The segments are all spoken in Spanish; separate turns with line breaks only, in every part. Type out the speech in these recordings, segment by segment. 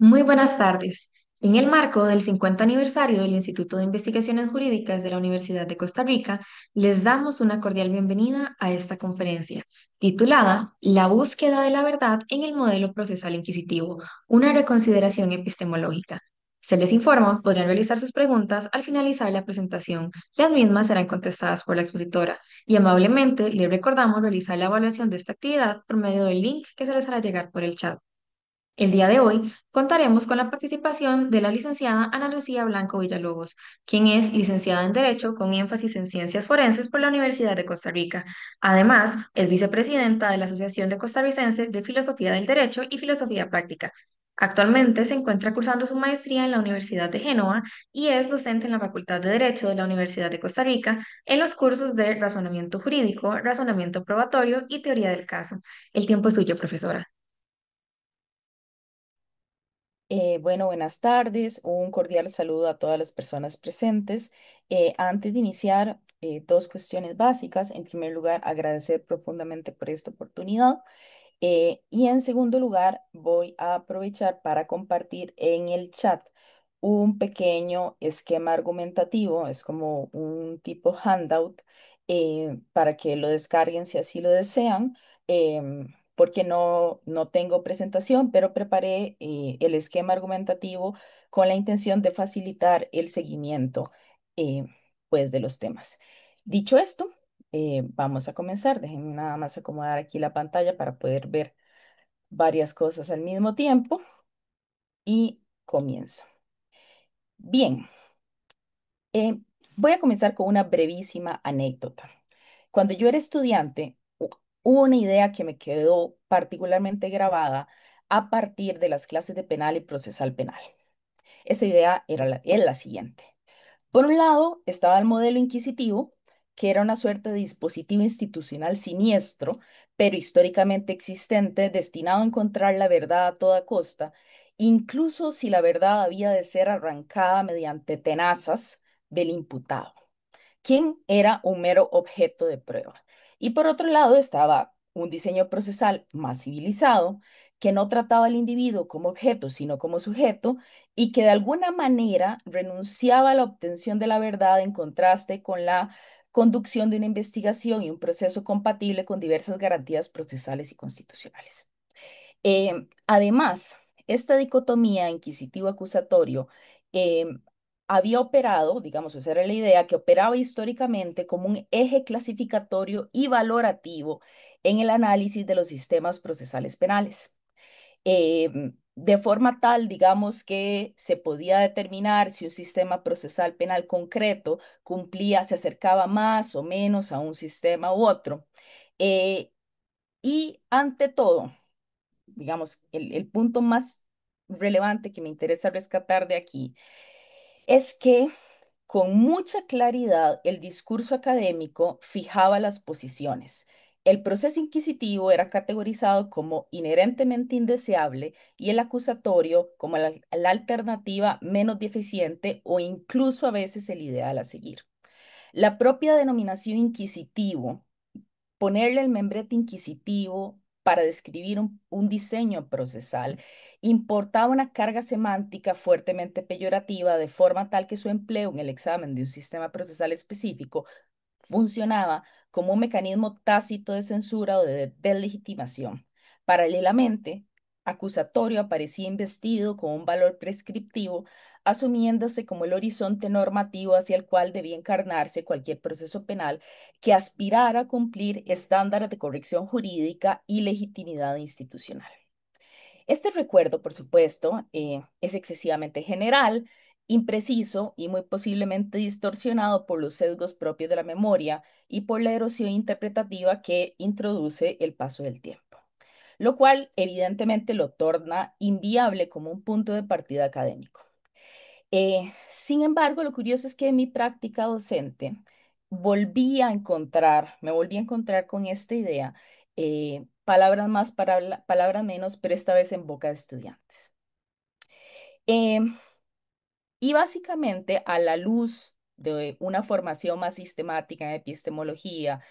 Muy buenas tardes. En el marco del 50 aniversario del Instituto de Investigaciones Jurídicas de la Universidad de Costa Rica, les damos una cordial bienvenida a esta conferencia, titulada La búsqueda de la verdad en el modelo procesal inquisitivo, una reconsideración epistemológica. Se les informa, podrán realizar sus preguntas al finalizar la presentación. Las mismas serán contestadas por la expositora y amablemente les recordamos realizar la evaluación de esta actividad por medio del link que se les hará llegar por el chat. El día de hoy contaremos con la participación de la licenciada Ana Lucía Blanco Villalobos, quien es licenciada en Derecho con énfasis en Ciencias Forenses por la Universidad de Costa Rica. Además, es vicepresidenta de la Asociación de Costarricense de Filosofía del Derecho y Filosofía Práctica. Actualmente se encuentra cursando su maestría en la Universidad de Génova y es docente en la Facultad de Derecho de la Universidad de Costa Rica en los cursos de Razonamiento Jurídico, Razonamiento Probatorio y Teoría del Caso. El tiempo es suyo, profesora.
Bueno, buenas tardes. Un cordial saludo a todas las personas presentes. Antes de iniciar, dos cuestiones básicas. En primer lugar, agradecer profundamente por esta oportunidad. Y en segundo lugar, voy a aprovechar para compartir en el chat un pequeño esquema argumentativo, es como un tipo handout, para que lo descarguen si así lo desean. Porque no tengo presentación, pero preparé el esquema argumentativo con la intención de facilitar el seguimiento eh, pues de los temas. Dicho esto, vamos a comenzar. Déjenme nada más acomodar aquí la pantalla para poder ver varias cosas al mismo tiempo y comienzo. Bien, eh, voy a comenzar con una brevísima anécdota. Cuando yo era estudiante, hubo una idea que me quedó particularmente grabada a partir de las clases de penal y procesal penal. Esa idea es la siguiente. Por un lado, estaba el modelo inquisitivo, que era una suerte de dispositivo institucional siniestro, pero históricamente existente, destinado a encontrar la verdad a toda costa, incluso si la verdad había de ser arrancada mediante tenazas del imputado, quien era un mero objeto de prueba. Y por otro lado estaba un diseño procesal más civilizado, que no trataba al individuo como objeto, sino como sujeto, y que de alguna manera renunciaba a la obtención de la verdad en contraste con la conducción de una investigación y un proceso compatible con diversas garantías procesales y constitucionales. Además, esta dicotomía inquisitivo-acusatorio había operado, digamos, esa era la idea, que operaba históricamente como un eje clasificatorio y valorativo en el análisis de los sistemas procesales penales. De forma tal, digamos, que se podía determinar si un sistema procesal penal concreto cumplía, se acercaba más o menos a un sistema u otro. Eh, y ante todo, digamos, el punto más relevante que me interesa rescatar de aquí es que con mucha claridad el discurso académico fijaba las posiciones. El proceso inquisitivo era categorizado como inherentemente indeseable y el acusatorio como la alternativa menos deficiente o incluso a veces el ideal a seguir. La propia denominación inquisitivo, ponerle el membrete inquisitivo para describir un diseño procesal, importaba una carga semántica fuertemente peyorativa, de forma tal que su empleo en el examen de un sistema procesal específico funcionaba como un mecanismo tácito de censura o de deslegitimación. Paralelamente, acusatorio aparecía investido con un valor prescriptivo, asumiéndose como el horizonte normativo hacia el cual debía encarnarse cualquier proceso penal que aspirara a cumplir estándares de corrección jurídica y legitimidad institucional. Este recuerdo, por supuesto, es excesivamente general, impreciso y muy posiblemente distorsionado por los sesgos propios de la memoria y por la erosión interpretativa que introduce el paso del tiempo, lo cual evidentemente lo torna inviable como un punto de partida académico. Sin embargo, lo curioso es que en mi práctica docente me volví a encontrar con esta idea, palabras más, palabras menos, pero esta vez en boca de estudiantes. Em, y básicamente a la luz de una formación más sistemática en epistemología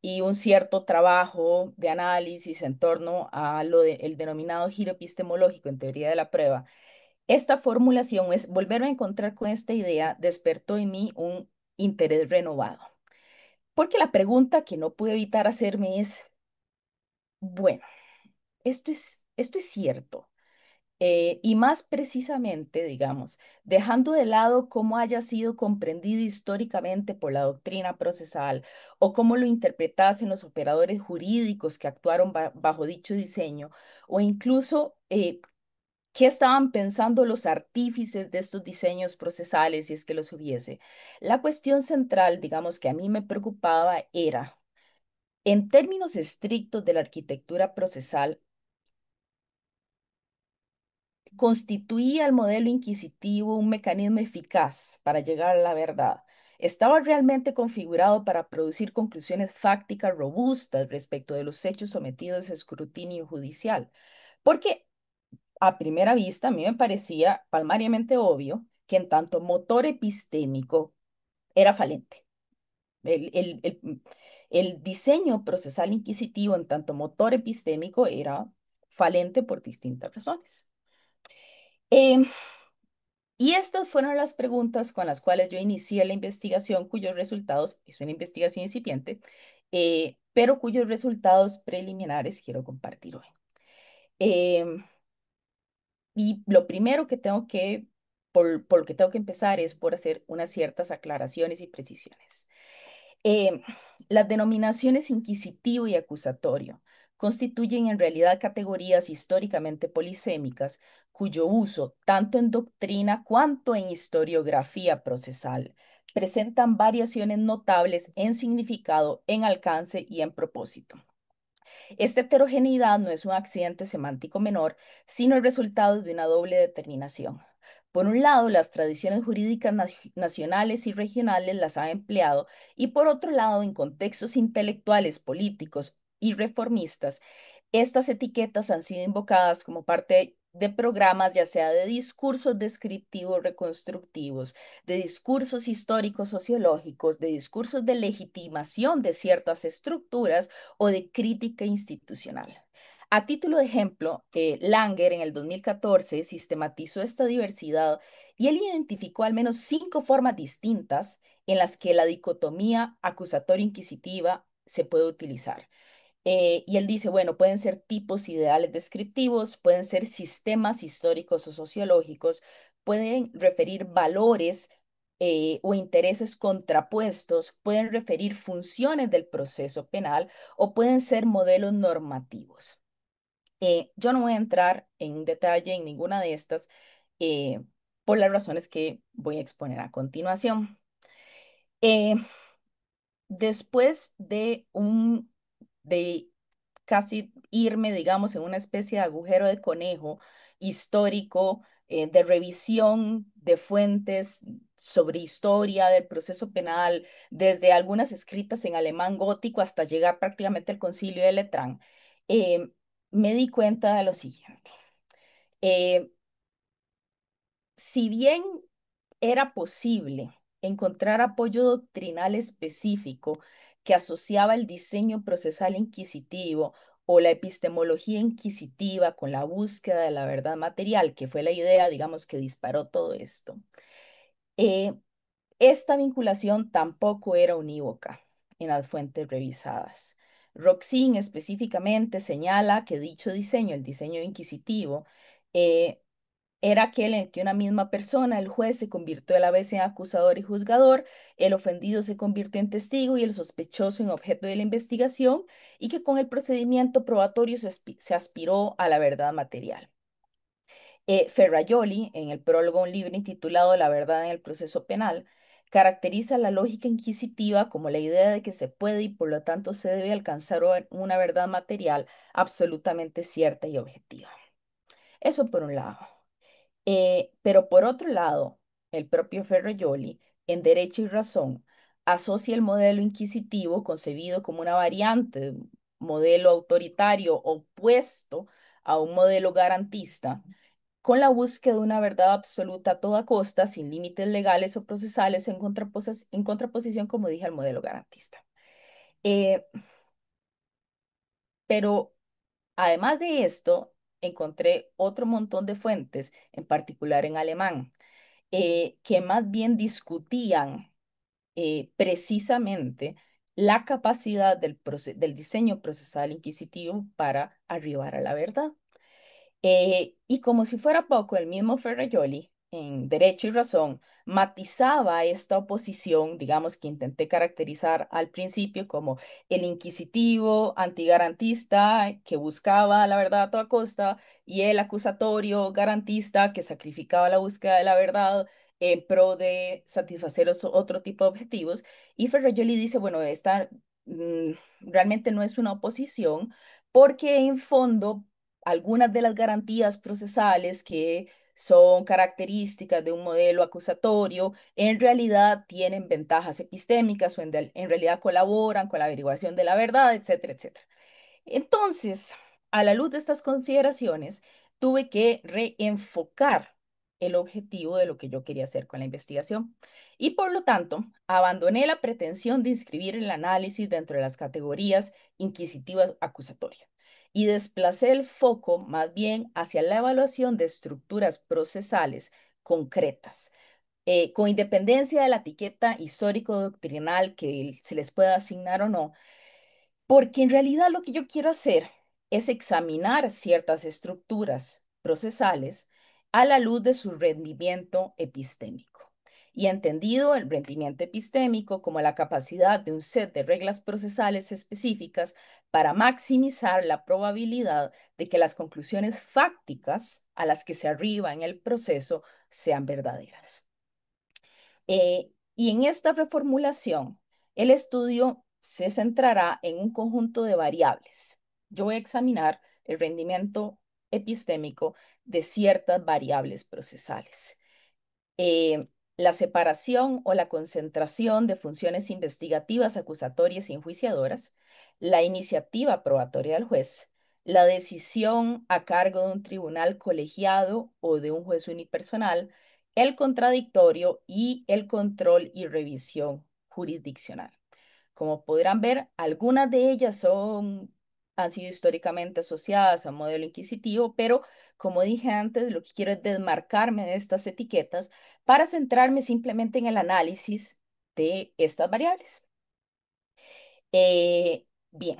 y un cierto trabajo de análisis en torno a el denominado giro epistemológico en teoría de la prueba, Esta formulación es volverme a encontrar con esta idea, despertó en mí un interés renovado. Porque la pregunta que no pude evitar hacerme es, bueno, esto es cierto. Y más precisamente, digamos, dejando de lado cómo haya sido comprendido históricamente por la doctrina procesal o cómo lo interpretasen los operadores jurídicos que actuaron bajo dicho diseño, o incluso qué estaban pensando los artífices de estos diseños procesales, si es que los hubiese. La cuestión central, digamos, que a mí me preocupaba era, en términos estrictos de la arquitectura procesal, ¿constituía el modelo inquisitivo un mecanismo eficaz para llegar a la verdad? ¿Estaba realmente configurado para producir conclusiones fácticas robustas respecto de los hechos sometidos a escrutinio judicial? Porque a primera vista a mí me parecía palmariamente obvio que en tanto motor epistémico era falente. El diseño procesal inquisitivo en tanto motor epistémico era falente por distintas razones. Em, Y estas fueron las preguntas con las cuales yo inicié la investigación, cuyos resultados, es una investigación incipiente, pero cuyos resultados preliminares quiero compartir hoy. Em, y lo primero que por lo que tengo que empezar es por hacer unas ciertas aclaraciones y precisiones. Eh, las denominaciones inquisitivo y acusatorio constituyen en realidad categorías históricamente polisémicas cuyo uso, tanto en doctrina cuanto en historiografía procesal, presentan variaciones notables en significado, en alcance y en propósito. Esta heterogeneidad no es un accidente semántico menor, sino el resultado de una doble determinación. Por un lado, las tradiciones jurídicas nacionales y regionales las han empleado y por otro lado, en contextos intelectuales, políticos y reformistas, estas etiquetas han sido invocadas como parte de programas, ya sea de discursos descriptivos reconstructivos, de discursos históricos sociológicos, de discursos de legitimación de ciertas estructuras o de crítica institucional. A título de ejemplo, Langer en el 2014 sistematizó esta diversidad y él identificó al menos 5 formas distintas en las que la dicotomía acusatorio-inquisitiva se puede utilizar. Y él dice, bueno, pueden ser tipos ideales descriptivos, pueden ser sistemas históricos o sociológicos, pueden referir valores o intereses contrapuestos, pueden referir funciones del proceso penal o pueden ser modelos normativos. Yo no voy a entrar en detalle en ninguna de estas eh, por las razones que voy a exponer a continuación. Eh, Después de casi irme, digamos, en una especie de agujero de conejo histórico, de revisión de fuentes sobre historia del proceso penal, desde algunas escritas en alemán gótico hasta llegar prácticamente al Concilio de Letrán, eh, me di cuenta de lo siguiente. Eh, si bien era posible encontrar apoyo doctrinal específico que asociaba el diseño procesal inquisitivo o la epistemología inquisitiva con la búsqueda de la verdad material, que fue la idea, digamos, que disparó todo esto. Eh, Esta vinculación tampoco era unívoca en las fuentes revisadas. Roxin específicamente señala que dicho diseño, el diseño inquisitivo, eh, era aquel en que una misma persona, el juez, se convirtió a la vez en acusador y juzgador, el ofendido se convirtió en testigo y el sospechoso en objeto de la investigación, y que con el procedimiento probatorio se aspiró a la verdad material. Ferrajoli, en el prólogo a un libro intitulado La verdad en el proceso penal, caracteriza la lógica inquisitiva como la idea de que se puede y por lo tanto se debe alcanzar una verdad material absolutamente cierta y objetiva. Eso por un lado. Pero por otro lado, el propio Ferrajoli, en Derecho y Razón, asocia el modelo inquisitivo concebido como una variante de un modelo autoritario opuesto a un modelo garantista, con la búsqueda de una verdad absoluta a toda costa, sin límites legales o procesales, en contraposición, como dije, al modelo garantista. Eh, pero además de esto, encontré otro montón de fuentes, en particular en alemán, que más bien discutían precisamente la capacidad del diseño procesal inquisitivo para arribar a la verdad. Y como si fuera poco, el mismo Ferrajoli, en Derecho y Razón, matizaba esta oposición, digamos, que intenté caracterizar al principio como el inquisitivo, antigarantista, que buscaba la verdad a toda costa, y el acusatorio garantista, que sacrificaba la búsqueda de la verdad en pro de satisfacer otro tipo de objetivos. Y Ferrajoli dice, bueno, esta mm, realmente no es una oposición, porque en fondo algunas de las garantías procesales que son características de un modelo acusatorio, en realidad tienen ventajas epistémicas o en realidad colaboran con la averiguación de la verdad, etcétera, etcétera. Entonces, a la luz de estas consideraciones, tuve que reenfocar el objetivo de lo que yo quería hacer con la investigación. Y por lo tanto, abandoné la pretensión de inscribir el análisis dentro de las categorías inquisitiva acusatoria y desplacé el foco más bien hacia la evaluación de estructuras procesales concretas, con independencia de la etiqueta histórico-doctrinal que se les pueda asignar o no, porque en realidad lo que yo quiero hacer es examinar ciertas estructuras procesales a la luz de su rendimiento epistémico. Y entendido el rendimiento epistémico como la capacidad de un set de reglas procesales específicas para maximizar la probabilidad de que las conclusiones fácticas a las que se arriba en el proceso sean verdaderas. Y en esta reformulación, el estudio se centrará en un conjunto de variables. Yo voy a examinar el rendimiento epistémico de ciertas variables procesales. Eh, la separación o la concentración de funciones investigativas, acusatorias y enjuiciadoras, la iniciativa probatoria del juez, la decisión a cargo de un tribunal colegiado o de un juez unipersonal, el contradictorio y el control y revisión jurisdiccional. Como podrán ver, algunas de ellas han sido históricamente asociadas a un modelo inquisitivo, pero como dije antes, lo que quiero es desmarcarme de estas etiquetas para centrarme simplemente en el análisis de estas variables. Bien,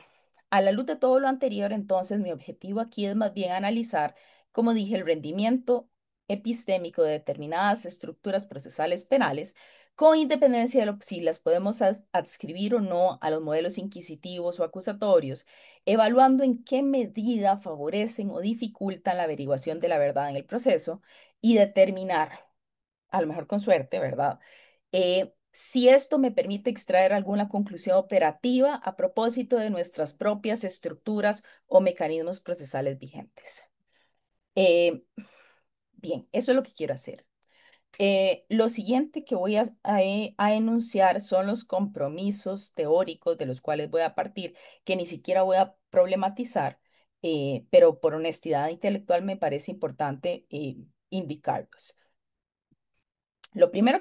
a la luz de todo lo anterior, entonces mi objetivo aquí es más bien analizar, como dije, el rendimiento epistémico de determinadas estructuras procesales penales, con independencia de si las podemos adscribir o no a los modelos inquisitivos o acusatorios, evaluando en qué medida favorecen o dificultan la averiguación de la verdad en el proceso y determinar, a lo mejor con suerte, ¿verdad? Si esto me permite extraer alguna conclusión operativa a propósito de nuestras propias estructuras o mecanismos procesales vigentes. Eh, bien, eso es lo que quiero hacer. Lo siguiente que voy a enunciar son los compromisos teóricos de los cuales voy a partir, que ni siquiera voy a problematizar, pero por honestidad intelectual me parece importante indicarlos. Lo primero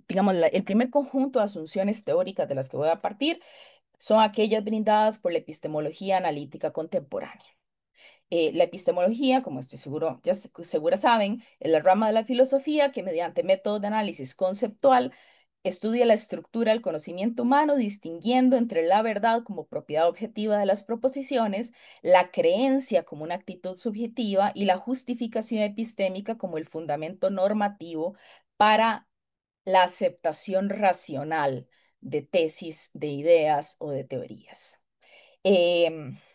digamos, el primer conjunto de asunciones teóricas de las que voy a partir son aquellas brindadas por la epistemología analítica contemporánea. La epistemología, como estoy seguro, segura saben, es la rama de la filosofía que mediante métodos de análisis conceptual estudia la estructura del conocimiento humano, distinguiendo entre la verdad como propiedad objetiva de las proposiciones, la creencia como una actitud subjetiva y la justificación epistémica como el fundamento normativo para la aceptación racional de tesis, de ideas o de teorías.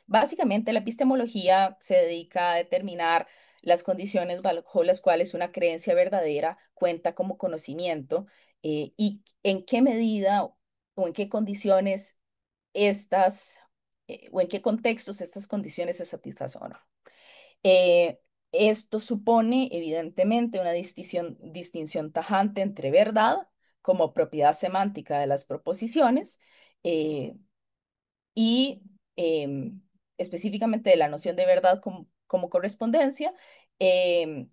Básicamente, la epistemología se dedica a determinar las condiciones bajo las cuales una creencia verdadera cuenta como conocimiento, y en qué medida o en qué condiciones estas, o en qué contextos estas condiciones se satisfacen o no. Esto supone, evidentemente, una distinción tajante entre verdad como propiedad semántica de las proposiciones, eh, y específicamente de la noción de verdad como correspondencia, em,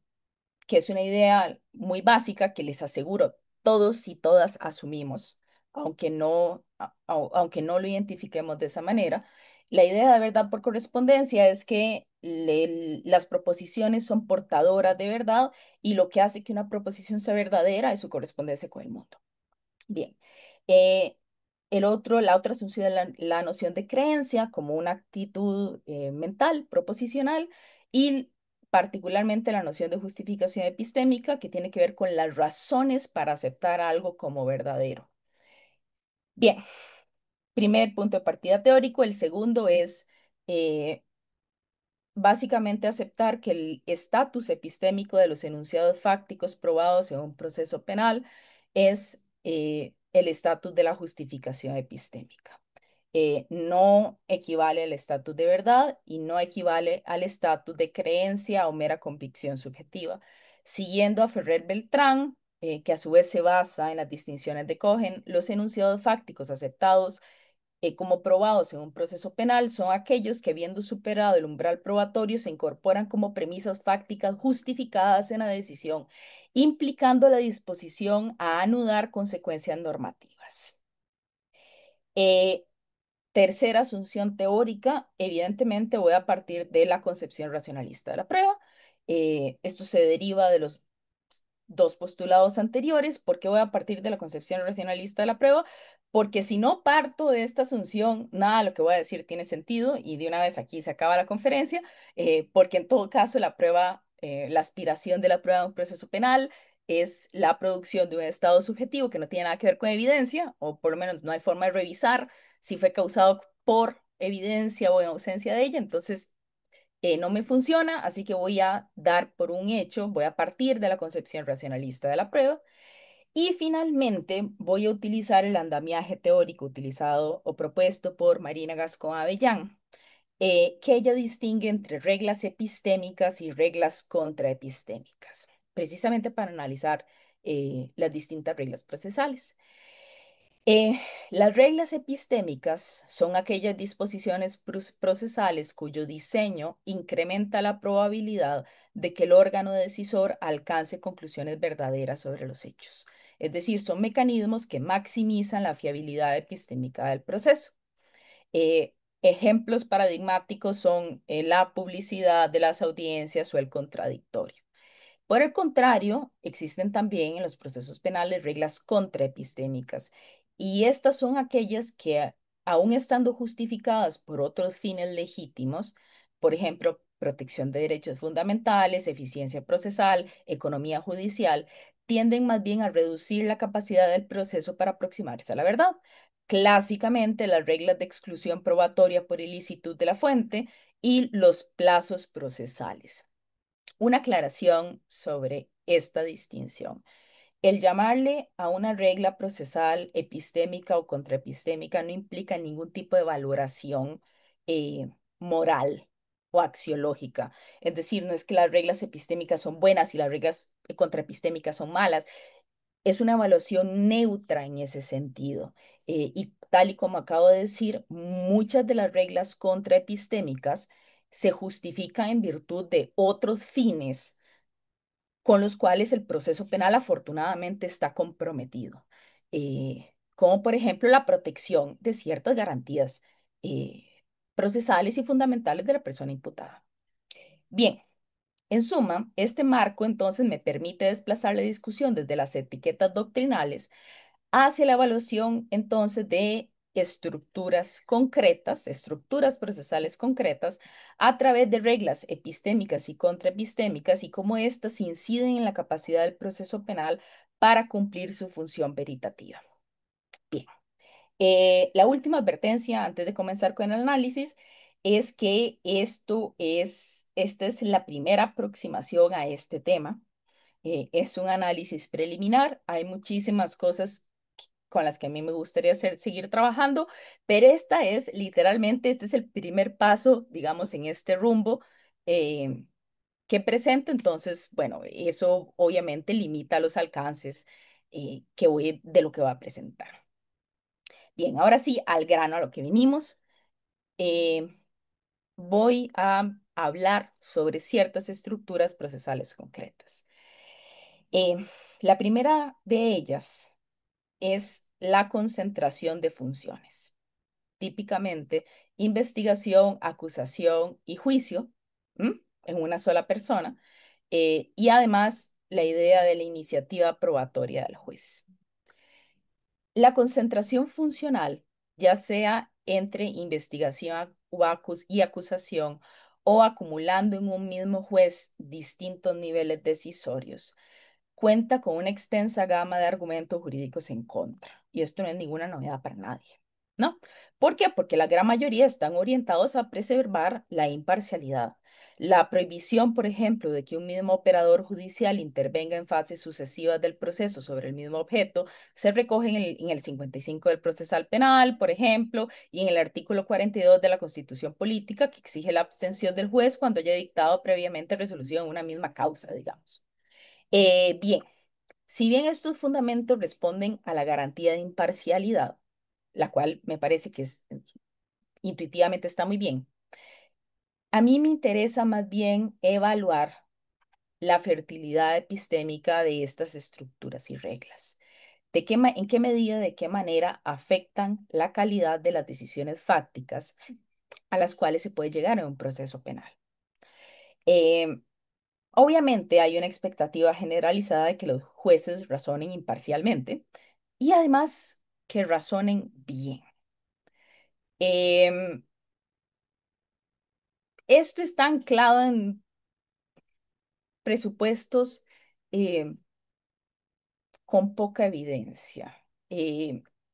que es una idea muy básica que les aseguro todos y todas asumimos, aunque no lo identifiquemos de esa manera. La idea de verdad por correspondencia es que las proposiciones son portadoras de verdad y lo que hace que una proposición sea verdadera es su correspondencia con el mundo. Bien. Eh, la otra asunción es la noción de creencia como una actitud mental, proposicional, y particularmente la noción de justificación epistémica que tiene que ver con las razones para aceptar algo como verdadero. Bien, primer punto de partida teórico. El segundo es eh, básicamente aceptar que el estatus epistémico de los enunciados fácticos probados en un proceso penal es el estatus de la justificación epistémica. No equivale al estatus de verdad y no equivale al estatus de creencia o mera convicción subjetiva. Siguiendo a Ferrer Beltrán, que a su vez se basa en las distinciones de Cohen, los enunciados fácticos aceptados como probados en un proceso penal son aquellos que, habiendo superado el umbral probatorio, se incorporan como premisas fácticas justificadas en la decisión, implicando la disposición a anudar consecuencias normativas. Eh, Tercera asunción teórica, evidentemente voy a partir de la concepción racionalista de la prueba. Esto se deriva de los dos postulados anteriores. ¿Por qué voy a partir de la concepción racionalista de la prueba? Porque si no parto de esta asunción, nada de lo que voy a decir tiene sentido y de una vez aquí se acaba la conferencia, porque en todo caso la prueba, la aspiración de la prueba de un proceso penal es la producción de un estado subjetivo que no tiene nada que ver con evidencia, o por lo menos no hay forma de revisar si fue causado por evidencia o en ausencia de ella. Entonces, no me funciona, así que voy a dar por un hecho, voy a partir de la concepción racionalista de la prueba y finalmente voy a utilizar el andamiaje teórico utilizado o propuesto por Marina Gascón Avellán, que ella distingue entre reglas epistémicas y reglas contraepistémicas, precisamente para analizar las distintas reglas procesales. Eh, las reglas epistémicas son aquellas disposiciones procesales cuyo diseño incrementa la probabilidad de que el órgano decisor alcance conclusiones verdaderas sobre los hechos. Es decir, son mecanismos que maximizan la fiabilidad epistémica del proceso. Ejemplos paradigmáticos son la publicidad de las audiencias o el contradictorio. Por el contrario, existen también en los procesos penales reglas contraepistémicas y estas son aquellas que, aun estando justificadas por otros fines legítimos, por ejemplo, protección de derechos fundamentales, eficiencia procesal, economía judicial, tienden más bien a reducir la capacidad del proceso para aproximarse a la verdad. Clásicamente, las reglas de exclusión probatoria por ilicitud de la fuente y los plazos procesales. Una aclaración sobre esta distinción. El llamarle a una regla procesal epistémica o contraepistémica no implica ningún tipo de valoración eh, moral o axiológica. Es decir, no es que las reglas epistémicas son buenas y las reglas contraepistémicas son malas. Es una evaluación neutra en ese sentido. Y tal y como acabo de decir, muchas de las reglas contraepistémicas se justifican en virtud de otros fines con los cuales el proceso penal afortunadamente está comprometido, como por ejemplo la protección de ciertas garantías eh, procesales y fundamentales de la persona imputada. Bien, en suma, este marco entonces me permite desplazar la discusión desde las etiquetas doctrinales hacia la evaluación entonces de estructuras concretas, estructuras procesales concretas, a través de reglas epistémicas y contraepistémicas y cómo éstas inciden en la capacidad del proceso penal para cumplir su función veritativa. Bien, la última advertencia antes de comenzar con el análisis es que esta es la primera aproximación a este tema. Es un análisis preliminar, hay muchísimas cosas con las que a mí me gustaría seguir trabajando, pero esta es literalmente, este es el primer paso, digamos, en este rumbo eh, que presento. Entonces, bueno, eso obviamente limita los alcances de lo que voy a presentar. Bien, ahora sí, al grano a lo que vinimos. Eh, Voy a hablar sobre ciertas estructuras procesales concretas. Eh, la primera de ellas es la concentración de funciones. Típicamente, investigación, acusación y juicio. ¿m? En una sola persona, y además la idea de la iniciativa probatoria del juez. La concentración funcional, ya sea entre investigación y acusación o acumulando en un mismo juez distintos niveles decisorios, cuenta con una extensa gama de argumentos jurídicos en contra. Y esto no es ninguna novedad para nadie, ¿no? ¿Por qué? Porque la gran mayoría están orientados a preservar la imparcialidad. La prohibición, por ejemplo, de que un mismo operador judicial intervenga en fases sucesivas del proceso sobre el mismo objeto, se recoge en el 55 del procesal penal, por ejemplo, y en el artículo 42 de la Constitución Política, que exige la abstención del juez cuando haya dictado previamente resolución en una misma causa, digamos. Bien, si bien estos fundamentos responden a la garantía de imparcialidad, la cual me parece que intuitivamente está muy bien, a mí me interesa más bien evaluar la fertilidad epistémica de estas estructuras y reglas. ¿En qué medida, de qué manera afectan la calidad de las decisiones fácticas a las cuales se puede llegar en un proceso penal? Em, Obviamente hay una expectativa generalizada de que los jueces razonen imparcialmente y además que razonen bien. Em, Esto está anclado en presupuestos em, con poca evidencia,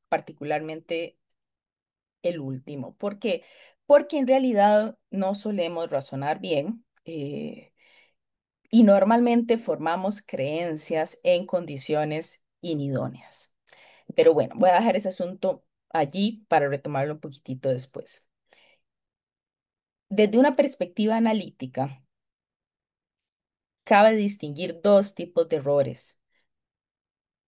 particularmente el último. ¿Por qué? Porque en realidad no solemos razonar bien. Y normalmente formamos creencias en condiciones inidóneas. Pero bueno, voy a dejar ese asunto allí para retomarlo un poquitito después. Desde una perspectiva analítica, cabe distinguir dos tipos de errores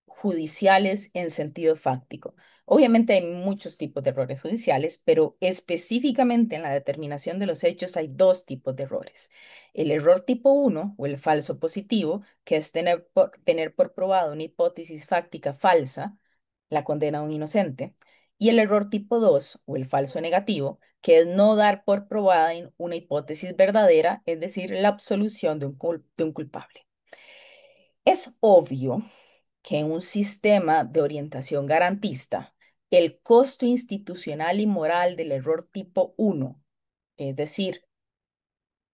judiciales en sentido fáctico. Obviamente hay muchos tipos de errores judiciales, pero específicamente en la determinación de los hechos hay dos tipos de errores. El error tipo uno o el falso positivo, que es tener por probado una hipótesis fáctica falsa, la condena a un inocente, y el error tipo 2 o el falso negativo, que es no dar por probada una hipótesis verdadera, es decir, la absolución de un culpable. Es obvio que en un sistema de orientación garantista, el costo institucional y moral del error tipo uno, es decir,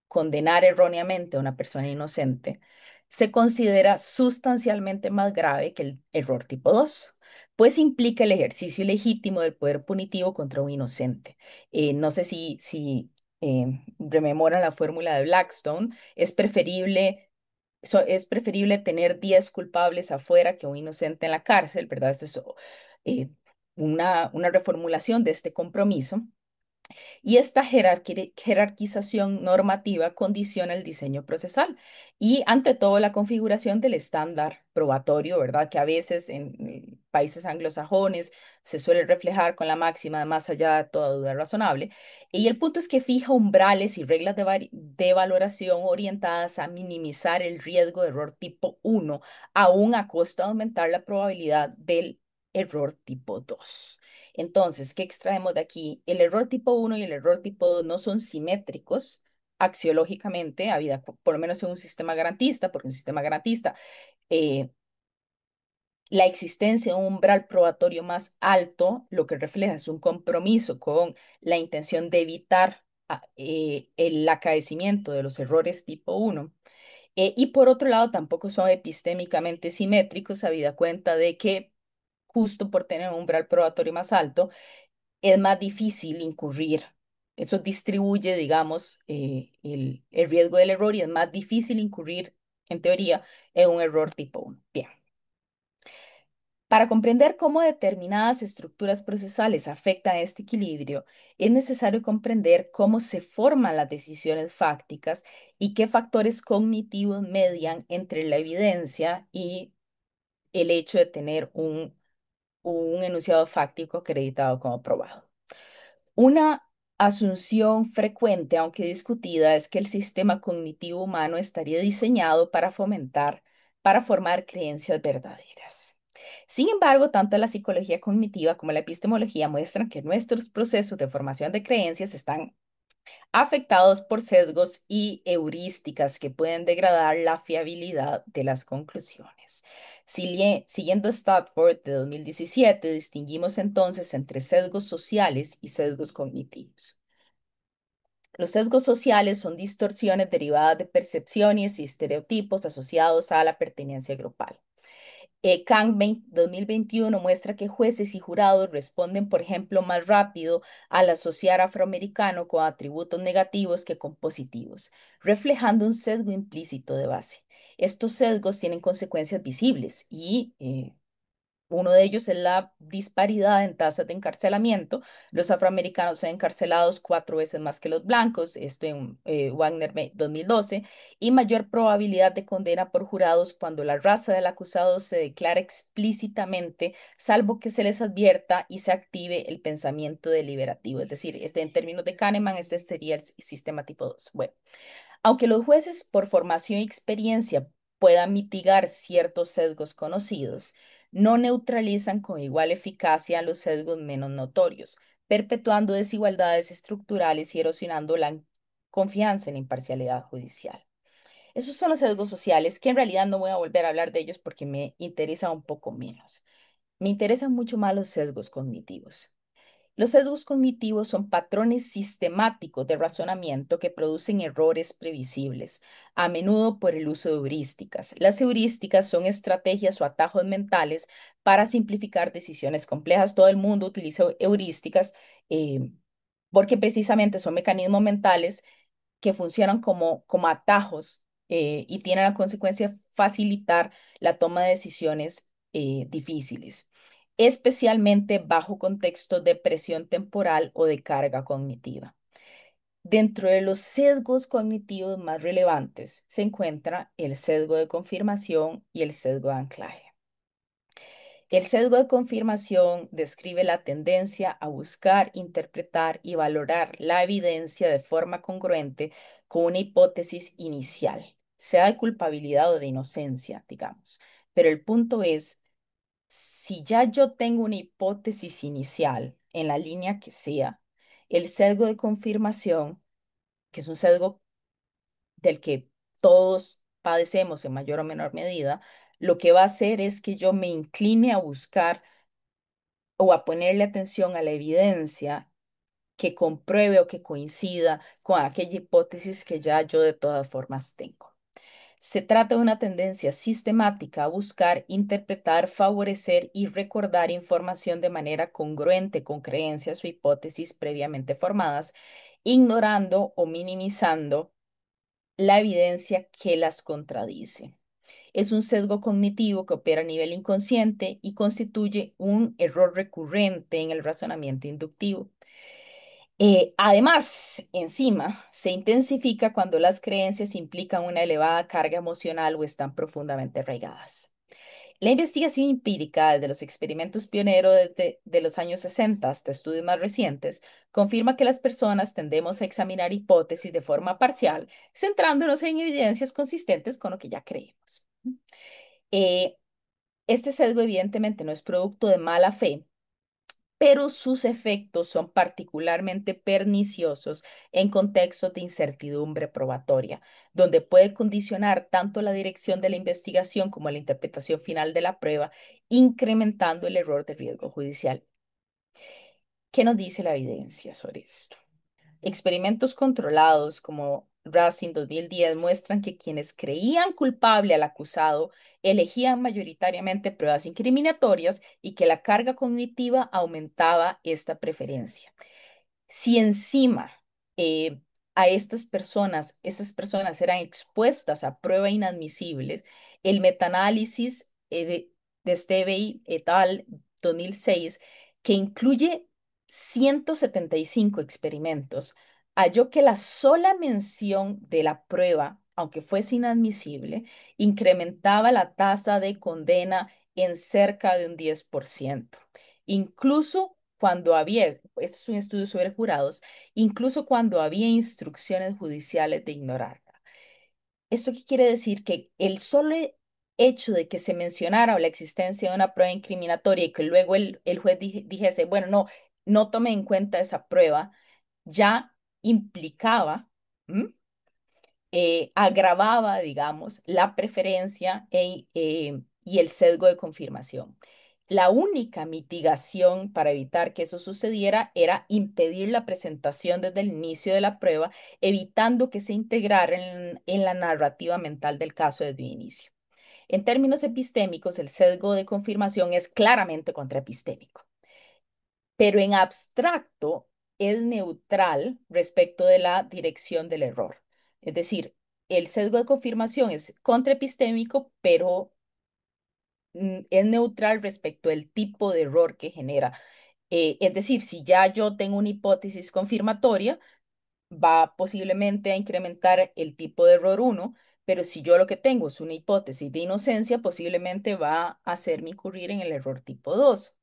condenar erróneamente a una persona inocente, se considera sustancialmente más grave que el error tipo 2, pues implica el ejercicio legítimo del poder punitivo contra un inocente. No sé si rememoran la fórmula de Blackstone, es preferible tener 10 culpables afuera que un inocente en la cárcel, ¿verdad? Esto es eh, una reformulación de este compromiso. Y esta jerarquización normativa condiciona el diseño procesal y, ante todo, la configuración del estándar probatorio, ¿verdad? Que a veces en países anglosajones se suele reflejar con la máxima de más allá de toda duda razonable. Y el punto es que fija umbrales y reglas de valoración orientadas a minimizar el riesgo de error tipo uno, aún a costa de aumentar la probabilidad del error tipo 2. Entonces, ¿qué extraemos de aquí? El error tipo uno y el error tipo 2 no son simétricos axiológicamente, por lo menos en un sistema garantista, porque un sistema garantista, eh, la existencia de un umbral probatorio más alto, lo que refleja es un compromiso con la intención de evitar el acaecimiento de los errores tipo uno. Y por otro lado, tampoco son epistémicamente simétricos, habida cuenta de que justo por tener un umbral probatorio más alto, es más difícil incurrir. Eso distribuye, digamos, el riesgo del error y es más difícil incurrir, en teoría, en un error tipo uno. Bien. Para comprender cómo determinadas estructuras procesales afectan a este equilibrio, es necesario comprender cómo se forman las decisiones fácticas y qué factores cognitivos median entre la evidencia y el hecho de tener un enunciado fáctico acreditado como probado. Una asunción frecuente, aunque discutida, es que el sistema cognitivo humano estaría diseñado para formar creencias verdaderas. Sin embargo, tanto la psicología cognitiva como la epistemología muestran que nuestros procesos de formación de creencias están afectados por sesgos y heurísticas que pueden degradar la fiabilidad de las conclusiones. Siguiendo Stanford de 2017, distinguimos entonces entre sesgos sociales y sesgos cognitivos. Los sesgos sociales son distorsiones derivadas de percepciones y estereotipos asociados a la pertenencia grupal. Kang 2021 muestra que jueces y jurados responden, por ejemplo, más rápido al asociar afroamericano con atributos negativos que con positivos, reflejando un sesgo implícito de base. Estos sesgos tienen consecuencias visibles y uno de ellos es la disparidad en tasas de encarcelamiento. Los afroamericanos son encarcelados 4 veces más que los blancos, esto en Wagner 2012, y mayor probabilidad de condena por jurados cuando la raza del acusado se declara explícitamente, salvo que se les advierta y se active el pensamiento deliberativo. Es decir, en términos de Kahneman, este sería el sistema tipo 2. Bueno. Aunque los jueces por formación y experiencia puedan mitigar ciertos sesgos conocidos, no neutralizan con igual eficacia los sesgos menos notorios, perpetuando desigualdades estructurales y erosionando la confianza en la imparcialidad judicial. Esos son los sesgos sociales, que en realidad no voy a volver a hablar de ellos porque me interesa un poco menos. Me interesan mucho más los sesgos cognitivos. Los sesgos cognitivos son patrones sistemáticos de razonamiento que producen errores previsibles, a menudo por el uso de heurísticas. Las heurísticas son estrategias o atajos mentales para simplificar decisiones complejas. Todo el mundo utiliza heurísticas eh, porque precisamente son mecanismos mentales que funcionan como atajos y tienen la consecuencia de facilitar la toma de decisiones difíciles, especialmente bajo contextos de presión temporal o de carga cognitiva. Dentro de los sesgos cognitivos más relevantes se encuentra el sesgo de confirmación y el sesgo de anclaje. El sesgo de confirmación describe la tendencia a buscar, interpretar y valorar la evidencia de forma congruente con una hipótesis inicial, sea de culpabilidad o de inocencia, digamos. Pero el punto es, si ya yo tengo una hipótesis inicial en la línea que sea, el sesgo de confirmación, que es un sesgo del que todos padecemos en mayor o menor medida, lo que va a hacer es que yo me incline a buscar o a ponerle atención a la evidencia que compruebe o que coincida con aquella hipótesis que ya yo de todas formas tengo. Se trata de una tendencia sistemática a buscar, interpretar, favorecer y recordar información de manera congruente con creencias o hipótesis previamente formadas, ignorando o minimizando la evidencia que las contradice. Es un sesgo cognitivo que opera a nivel inconsciente y constituye un error recurrente en el razonamiento inductivo. Además, encima, se intensifica cuando las creencias implican una elevada carga emocional o están profundamente arraigadas. La investigación empírica, desde los experimentos pioneros de los años 60 hasta estudios más recientes, confirma que las personas tendemos a examinar hipótesis de forma parcial, centrándonos en evidencias consistentes con lo que ya creemos. Eh, este sesgo evidentemente no es producto de mala fe, pero sus efectos son particularmente perniciosos en contextos de incertidumbre probatoria, donde puede condicionar tanto la dirección de la investigación como la interpretación final de la prueba, incrementando el error de riesgo judicial. ¿Qué nos dice la evidencia sobre esto? Experimentos controlados como Racine 2010 muestran que quienes creían culpable al acusado elegían mayoritariamente pruebas incriminatorias y que la carga cognitiva aumentaba esta preferencia. Si encima eh, a estas personas eran expuestas a pruebas inadmisibles, el metaanálisis de Stevey et al. 2006, que incluye 175 experimentos, halló que la sola mención de la prueba, aunque fuese inadmisible, incrementaba la tasa de condena en cerca de un 10%. Incluso cuando había, este es un estudio sobre jurados, incluso cuando había instrucciones judiciales de ignorarla. ¿Esto qué quiere decir? Que el solo hecho de que se mencionara la existencia de una prueba incriminatoria y que luego el juez dijese, bueno, no, no tome en cuenta esa prueba, ya implicaba, ¿m? Agravaba, digamos, la preferencia y el sesgo de confirmación. La única mitigación para evitar que eso sucediera era impedir la presentación desde el inicio de la prueba, evitando que se integrara en la narrativa mental del caso desde un inicio. En términos epistémicos, el sesgo de confirmación es claramente contraepistémico, pero en abstracto es neutral respecto de la dirección del error. Es decir, el sesgo de confirmación es contraepistémico, pero es neutral respecto del tipo de error que genera. Es decir, si ya yo tengo una hipótesis confirmatoria, va posiblemente a incrementar el tipo de error uno, pero si yo lo que tengo es una hipótesis de inocencia, posiblemente va a hacerme incurrir en el error tipo 2,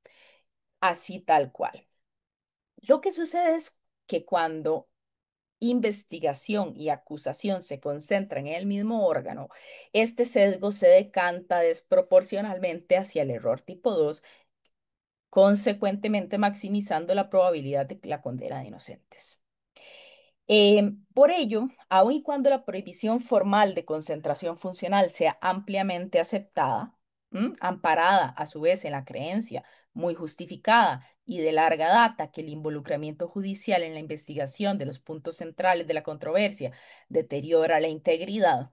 así tal cual. Lo que sucede es que cuando investigación y acusación se concentran en el mismo órgano, este sesgo se decanta desproporcionalmente hacia el error tipo 2, consecuentemente maximizando la probabilidad de la condena de inocentes. Por ello, aun y cuando la prohibición formal de concentración funcional sea ampliamente aceptada, amparada a su vez en la creencia muy justificada y de larga data que el involucramiento judicial en la investigación de los puntos centrales de la controversia deteriora la integridad,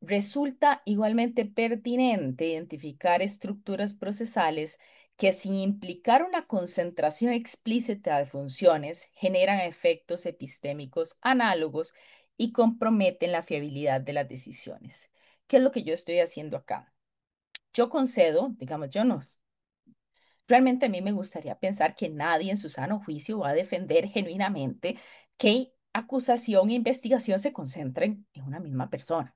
resulta igualmente pertinente identificar estructuras procesales que sin implicar una concentración explícita de funciones generan efectos epistémicos análogos y comprometen la fiabilidad de las decisiones. ¿Qué es lo que yo estoy haciendo acá? Yo concedo, digamos, yo no. Realmente a mí me gustaría pensar que nadie en su sano juicio va a defender genuinamente que acusación e investigación se concentren en una misma persona.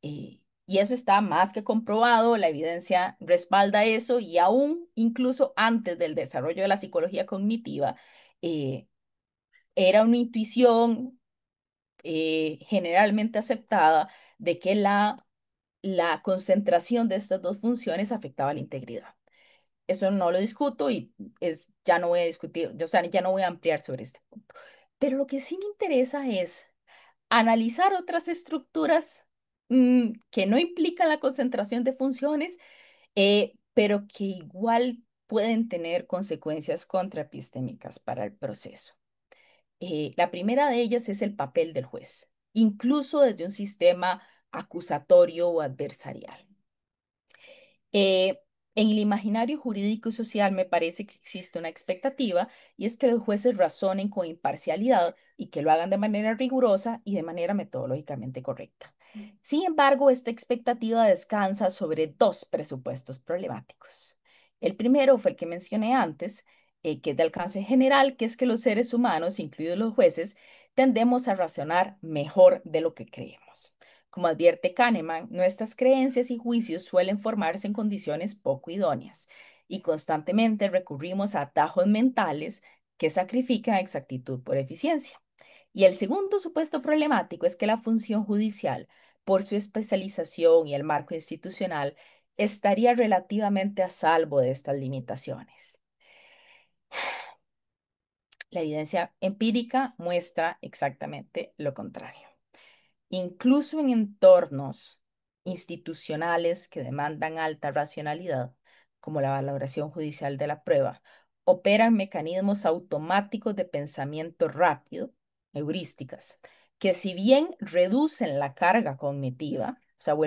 Y eso está más que comprobado, la evidencia respalda eso y aún incluso antes del desarrollo de la psicología cognitiva, eh, era una intuición generalmente aceptada de que la concentración de estas dos funciones afectaba la integridad. Eso no lo discuto y ya no voy a discutir, o sea, ya no voy a ampliar sobre este punto. Pero lo que sí me interesa es analizar otras estructuras que no implican la concentración de funciones, pero que igual pueden tener consecuencias contraepistémicas para el proceso. La primera de ellas es el papel del juez, incluso desde un sistema acusatorio o adversarial. Eh, en el imaginario jurídico y social me parece que existe una expectativa y es que los jueces razonen con imparcialidad y que lo hagan de manera rigurosa y de manera metodológicamente correcta. Sin embargo, esta expectativa descansa sobre dos presupuestos problemáticos. El primero fue el que mencioné antes, que es de alcance general, que es que los seres humanos, incluidos los jueces, tendemos a razonar mejor de lo que creemos. Como advierte Kahneman, nuestras creencias y juicios suelen formarse en condiciones poco idóneas y constantemente recurrimos a atajos mentales que sacrifican exactitud por eficiencia. Y el segundo supuesto problemático es que la función judicial, por su especialización y el marco institucional, estaría relativamente a salvo de estas limitaciones. La evidencia empírica muestra exactamente lo contrario. Incluso en entornos institucionales que demandan alta racionalidad, como la valoración judicial de la prueba, operan mecanismos automáticos de pensamiento rápido, heurísticas, que si bien reducen la carga cognitiva, o sea, mm,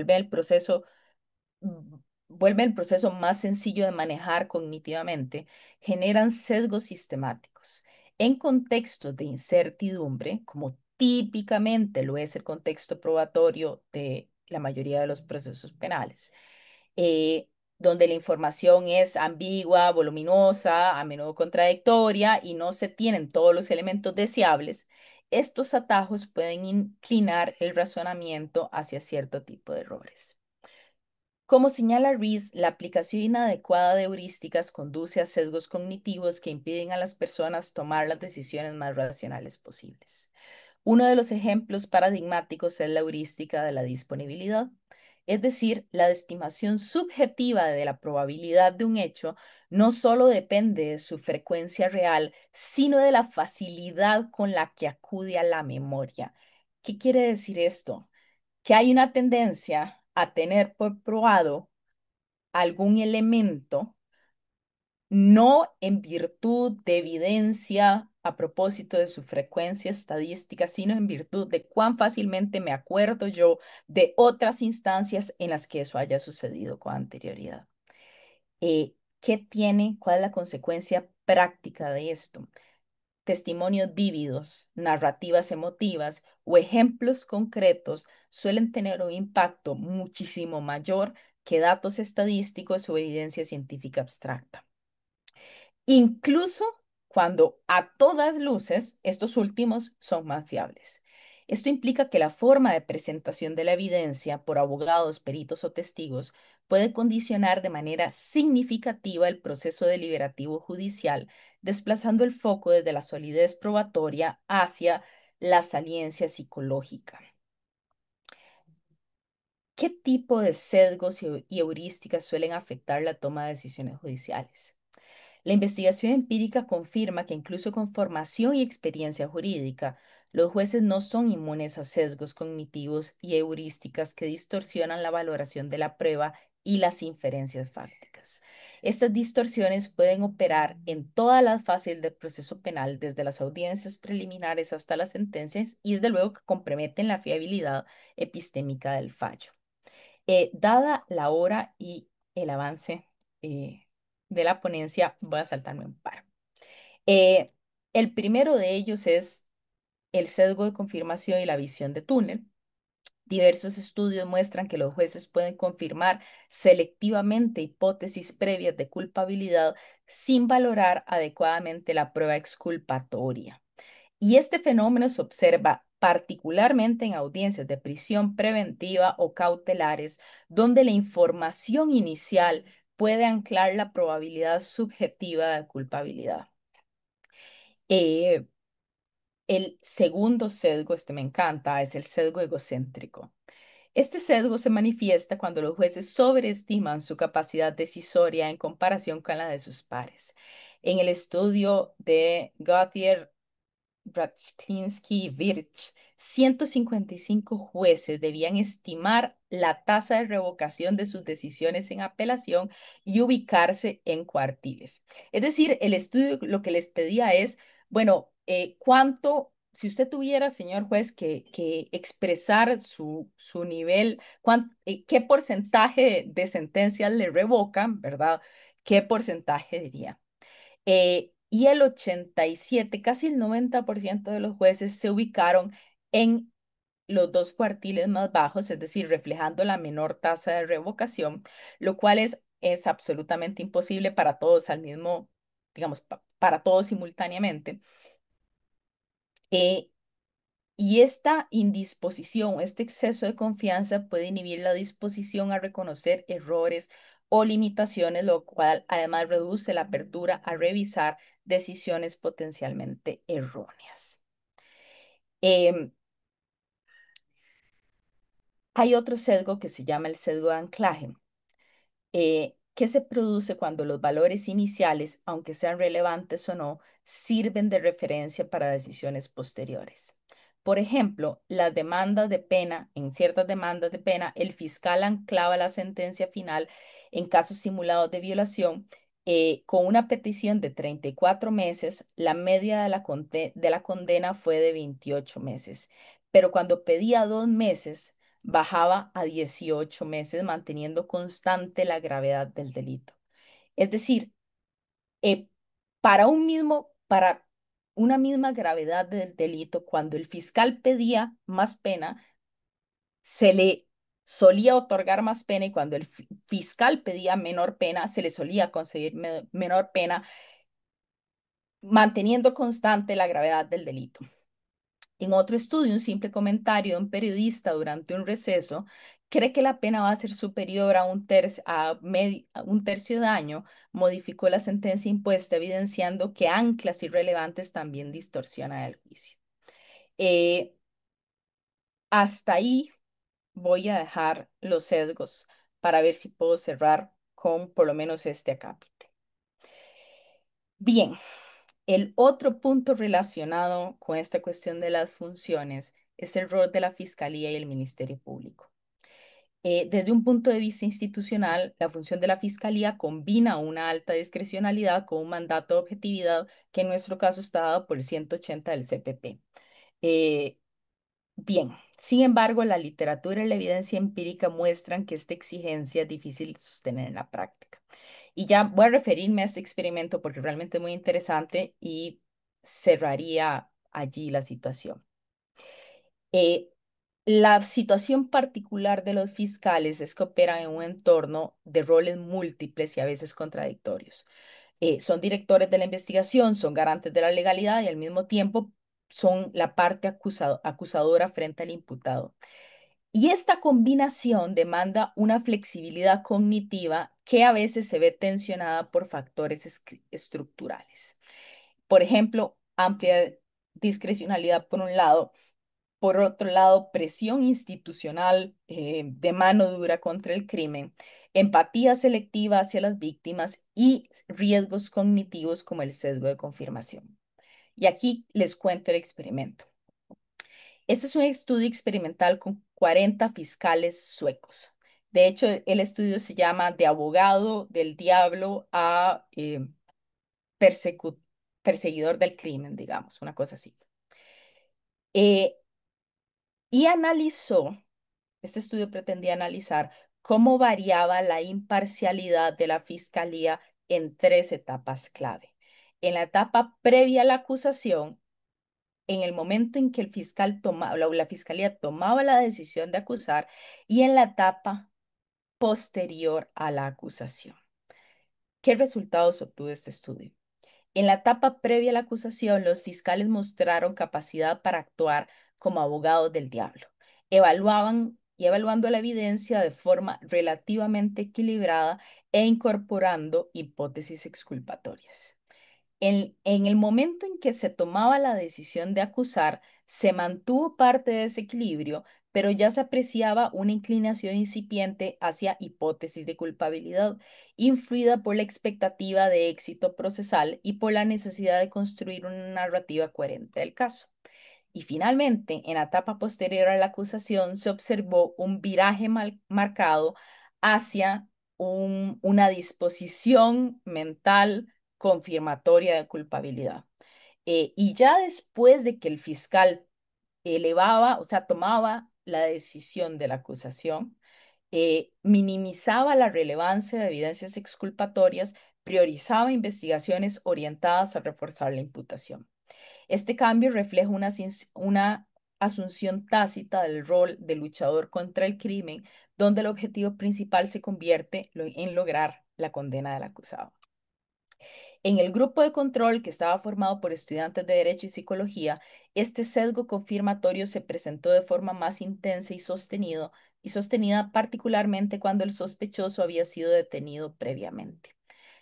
vuelven el proceso más sencillo de manejar cognitivamente, generan sesgos sistemáticos. En contextos de incertidumbre, como típicamente lo es el contexto probatorio de la mayoría de los procesos penales, eh, donde la información es ambigua, voluminosa, a menudo contradictoria y no se tienen todos los elementos deseables, estos atajos pueden inclinar el razonamiento hacia cierto tipo de errores. Como señala Rees, la aplicación inadecuada de heurísticas conduce a sesgos cognitivos que impiden a las personas tomar las decisiones más racionales posibles. Uno de los ejemplos paradigmáticos es la heurística de la disponibilidad. Es decir, la estimación subjetiva de la probabilidad de un hecho no solo depende de su frecuencia real, sino de la facilidad con la que acude a la memoria. ¿Qué quiere decir esto? Que hay una tendencia a tener por probado algún elemento, no en virtud de evidencia a propósito de su frecuencia estadística, sino en virtud de cuán fácilmente me acuerdo yo de otras instancias en las que eso haya sucedido con anterioridad. ¿Qué tiene? ¿Cuál es la consecuencia práctica de esto? Testimonios vívidos, narrativas emotivas o ejemplos concretos suelen tener un impacto muchísimo mayor que datos estadísticos o evidencia científica abstracta. Incluso cuando a todas luces estos últimos son más fiables. Esto implica que la forma de presentación de la evidencia por abogados, peritos o testigos puede condicionar de manera significativa el proceso deliberativo judicial, desplazando el foco desde la solidez probatoria hacia la saliencia psicológica. ¿Qué tipo de sesgos y heurísticas suelen afectar la toma de decisiones judiciales? La investigación empírica confirma que incluso con formación y experiencia jurídica, los jueces no son inmunes a sesgos cognitivos y heurísticas que distorsionan la valoración de la prueba y las inferencias fácticas. Estas distorsiones pueden operar en todas las fases del proceso penal, desde las audiencias preliminares hasta las sentencias, y desde luego que comprometen la fiabilidad epistémica del fallo. Dada la hora y el avance eh, de la ponencia, voy a saltarme un par. Eh, el primero de ellos es el sesgo de confirmación y la visión de túnel. Diversos estudios muestran que los jueces pueden confirmar selectivamente hipótesis previas de culpabilidad sin valorar adecuadamente la prueba exculpatoria. Y este fenómeno se observa particularmente en audiencias de prisión preventiva o cautelares, donde la información inicial puede anclar la probabilidad subjetiva de culpabilidad. Eh, el segundo sesgo, este me encanta, es el sesgo egocéntrico. Este sesgo se manifiesta cuando los jueces sobreestiman su capacidad decisoria en comparación con la de sus pares. En el estudio de Gauthier, Brachlinsky y Virch, 155 jueces debían estimar la tasa de revocación de sus decisiones en apelación y ubicarse en cuartiles. Es decir, el estudio lo que les pedía es, bueno, ¿cuánto, si usted tuviera, señor juez, que expresar su nivel, qué porcentaje de sentencias le revocan, ¿verdad? ¿Qué porcentaje diría? Y el 87, casi el 90% de los jueces se ubicaron en los dos cuartiles más bajos, es decir, reflejando la menor tasa de revocación, lo cual es absolutamente imposible para todos al mismo, digamos, para todos simultáneamente. Eh, y esta indisposición, este exceso de confianza puede inhibir la disposición a reconocer errores o limitaciones, lo cual además reduce la apertura a revisar decisiones potencialmente erróneas. Em, Hay otro sesgo que se llama el sesgo de anclaje, que se produce cuando los valores iniciales, aunque sean relevantes o no, sirven de referencia para decisiones posteriores. Por ejemplo, las demandas de pena, en ciertas demandas de pena, el fiscal anclaba la sentencia final en casos simulados de violación con una petición de 34 meses, la media de la condena fue de 28 meses. Pero cuando pedía 2 meses, bajaba a 18 meses, manteniendo constante la gravedad del delito. Es decir, eh, para una misma gravedad del delito, cuando el fiscal pedía más pena, se le solía otorgar más pena, y cuando el fiscal pedía menor pena, se le solía conseguir menor pena, manteniendo constante la gravedad del delito. En otro estudio, un simple comentario de un periodista durante un receso cree que la pena va a ser superior a a un tercio de año, modificó la sentencia impuesta, evidenciando que anclas irrelevantes también distorsionan el juicio. Eh, Hasta ahí voy a dejar los sesgos para ver si puedo cerrar con por lo menos este acápite. Bien, el otro punto relacionado con esta cuestión de las funciones es el rol de la Fiscalía y el Ministerio Público. Desde un punto de vista institucional, la función de la Fiscalía combina una alta discrecionalidad con un mandato de objetividad que en nuestro caso está dado por el 180 del CPP. Eh, Bien, sin embargo, la literatura y la evidencia empírica muestran que esta exigencia es difícil de sostener en la práctica. Y ya voy a referirme a este experimento porque realmente es muy interesante y cerraría allí la situación. Eh, la situación particular de los fiscales es que operan en un entorno de roles múltiples y a veces contradictorios. Son directores de la investigación, son garantes de la legalidad y al mismo tiempo son la parte acusadora frente al imputado. Y esta combinación demanda una flexibilidad cognitiva que a veces se ve tensionada por factores estructurales. Por ejemplo, amplia discrecionalidad por un lado, por otro lado, presión institucional de mano dura contra el crimen, empatía selectiva hacia las víctimas y riesgos cognitivos como el sesgo de confirmación. Y aquí les cuento el experimento. Este es un estudio experimental con 40 fiscales suecos. De hecho, el estudio se llama De abogado del diablo a perseguidor del crimen, digamos, una cosa así. Eh, y este estudio pretendía analizar cómo variaba la imparcialidad de la fiscalía en tres etapas clave. En la etapa previa a la acusación, en el momento en que el fiscal tomaba, la fiscalía tomaba la decisión de acusar y en la etapa posterior a la acusación. ¿Qué resultados obtuvo este estudio? En la etapa previa a la acusación, los fiscales mostraron capacidad para actuar como abogados del diablo. Evaluaban y evaluando la evidencia de forma relativamente equilibrada e incorporando hipótesis exculpatorias. En el momento en que se tomaba la decisión de acusar, se mantuvo parte de ese equilibrio, pero ya se apreciaba una inclinación incipiente hacia hipótesis de culpabilidad, influida por la expectativa de éxito procesal y por la necesidad de construir una narrativa coherente del caso. Y finalmente, en la etapa posterior a la acusación, se observó un viraje marcado hacia una disposición mental confirmatoria de culpabilidad. Y ya después de que el fiscal elevaba, o sea, tomaba la decisión de la acusación, minimizaba la relevancia de evidencias exculpatorias, priorizaba investigaciones orientadas a reforzar la imputación. Este cambio refleja una asunción tácita del rol de luchador contra el crimen, donde el objetivo principal se convierte en lograr la condena del acusado. En el grupo de control, que estaba formado por estudiantes de Derecho y Psicología, este sesgo confirmatorio se presentó de forma más intensa y sostenida particularmente cuando el sospechoso había sido detenido previamente.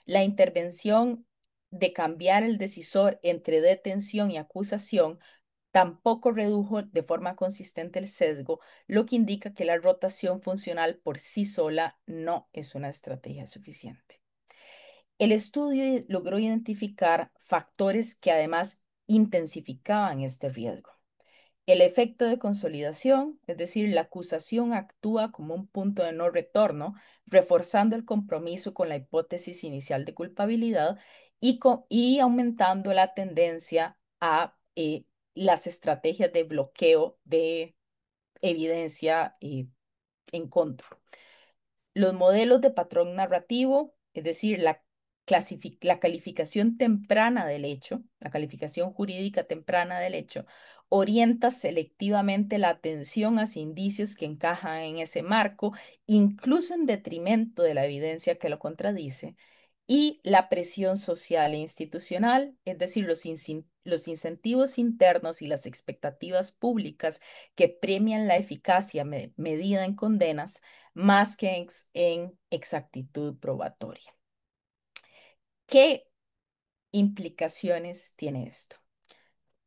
La intervención de cambiar el decisor entre detención y acusación tampoco redujo de forma consistente el sesgo, lo que indica que la rotación funcional por sí sola no es una estrategia suficiente. El estudio logró identificar factores que además intensificaban este riesgo. El efecto de consolidación, es decir, la acusación actúa como un punto de no retorno, reforzando el compromiso con la hipótesis inicial de culpabilidad y aumentando la tendencia a las estrategias de bloqueo de evidencia en contra. Los modelos de patrón narrativo, es decir, la calificación temprana del hecho, la calificación jurídica temprana del hecho, orienta selectivamente la atención hacia indicios que encajan en ese marco, incluso en detrimento de la evidencia que lo contradice, y la presión social e institucional, es decir, los incentivos internos y las expectativas públicas que premian la eficacia medida en condenas más que en exactitud probatoria. ¿Qué implicaciones tiene esto?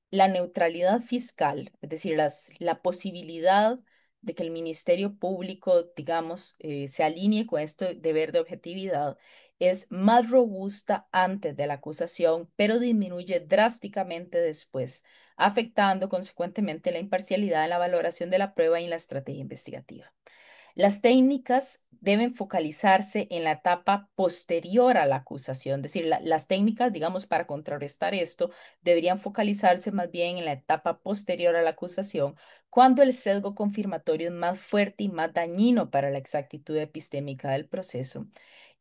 La neutralidad fiscal, es decir, la posibilidad de que el Ministerio Público, digamos, se alinee con este deber de objetividad, es más robusta antes de la acusación, pero disminuye drásticamente después, afectando consecuentemente la imparcialidad en la valoración de la prueba y en la estrategia investigativa. Las técnicas deben focalizarse en la etapa posterior a la acusación, es decir, las técnicas, digamos, para contrarrestar esto, deberían focalizarse más bien en la etapa posterior a la acusación, cuando el sesgo confirmatorio es más fuerte y más dañino para la exactitud epistémica del proceso.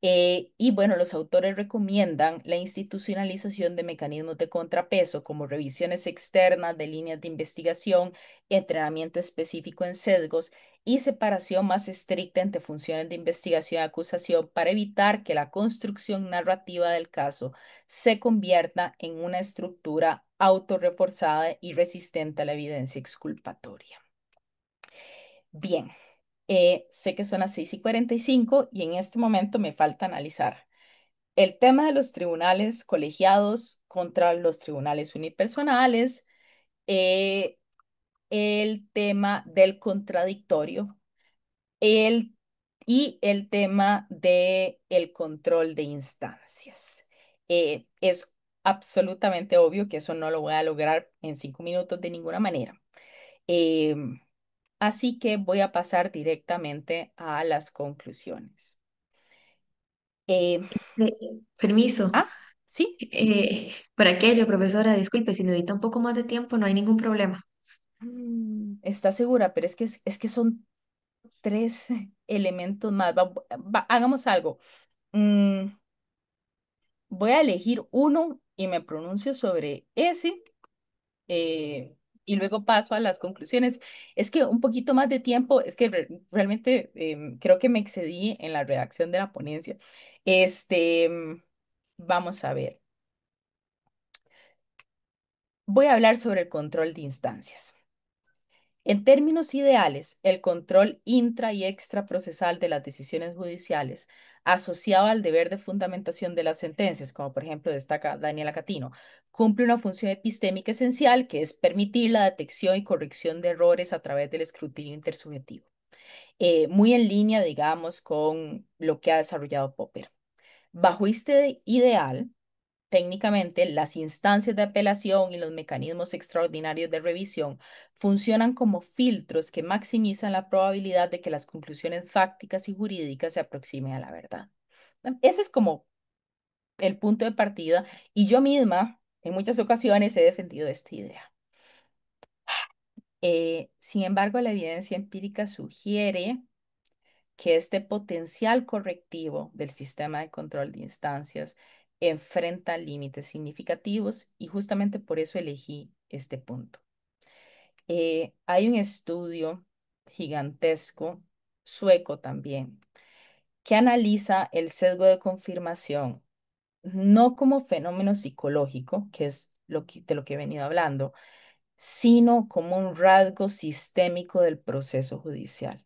Y bueno, los autores recomiendan la institucionalización de mecanismos de contrapeso como revisiones externas de líneas de investigación, entrenamiento específico en sesgos y separación más estricta entre funciones de investigación y acusación para evitar que la construcción narrativa del caso se convierta en una estructura autorreforzada y resistente a la evidencia exculpatoria. Bien, sé que son las 6:45 y en este momento me falta analizar el tema de los tribunales colegiados contra los tribunales unipersonales, eh, el tema del contradictorio el, y el tema de el control de instancias. Es absolutamente obvio que eso no lo voy a lograr en 5 minutos de ninguna manera. Em, Así que voy a pasar directamente a las conclusiones. Em,
Permiso.
sí.
Por aquello, profesora, disculpe, si necesita un poco más de tiempo, no hay ningún problema.
Está segura, pero es que son tres elementos más. Hagamos algo. Mm, Voy a elegir uno y me pronuncio sobre ese eh, y luego paso a las conclusiones. Es que un poquito más de tiempo, es que realmente creo que me excedí en la redacción de la ponencia. Vamos a ver. Voy a hablar sobre el control de instancias. En términos ideales, el control intra y extraprocesal de las decisiones judiciales, asociado al deber de fundamentación de las sentencias, como por ejemplo destaca Daniela Catino, cumple una función epistémica esencial que es permitir la detección y corrección de errores a través del escrutinio intersubjetivo, muy en línea, digamos, con lo que ha desarrollado Popper. Bajo este ideal, técnicamente, las instancias de apelación y los mecanismos extraordinarios de revisión funcionan como filtros que maximizan la probabilidad de que las conclusiones fácticas y jurídicas se aproximen a la verdad. Ese es como el punto de partida y yo misma en muchas ocasiones he defendido esta idea. Sin embargo, la evidencia empírica sugiere que este potencial correctivo del sistema de control de instancias enfrenta límites significativos y justamente por eso elegí este punto. Hay un estudio gigantesco, sueco también, que analiza el sesgo de confirmación no como fenómeno psicológico, que es de lo que he venido hablando, sino como un rasgo sistémico del proceso judicial,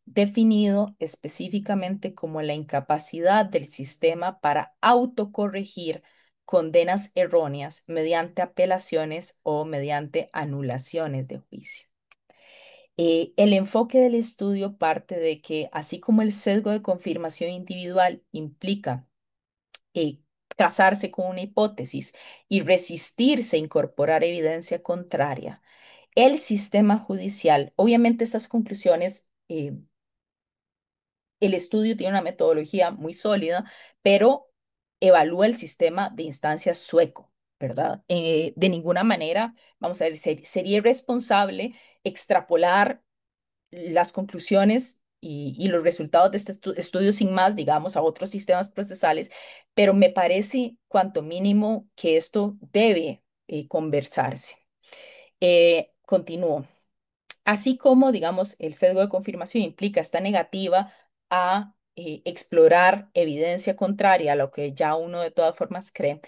definido específicamente como la incapacidad del sistema para autocorregir condenas erróneas mediante apelaciones o mediante anulaciones de juicio. El enfoque del estudio parte de que, así como el sesgo de confirmación individual implica eh, casarse con una hipótesis y resistirse a incorporar evidencia contraria, el sistema judicial, obviamente estas conclusiones, el estudio tiene una metodología muy sólida, pero evalúa el sistema de instancias sueco, ¿verdad? De ninguna manera, vamos a ver, sería irresponsable extrapolar las conclusiones y los resultados de este estudio sin más, digamos, a otros sistemas procesales, pero me parece cuanto mínimo que esto debe conversarse. Continúo. Así como, digamos, el sesgo de confirmación implica esta negativa a explorar evidencia contraria a lo que ya uno de todas formas cree,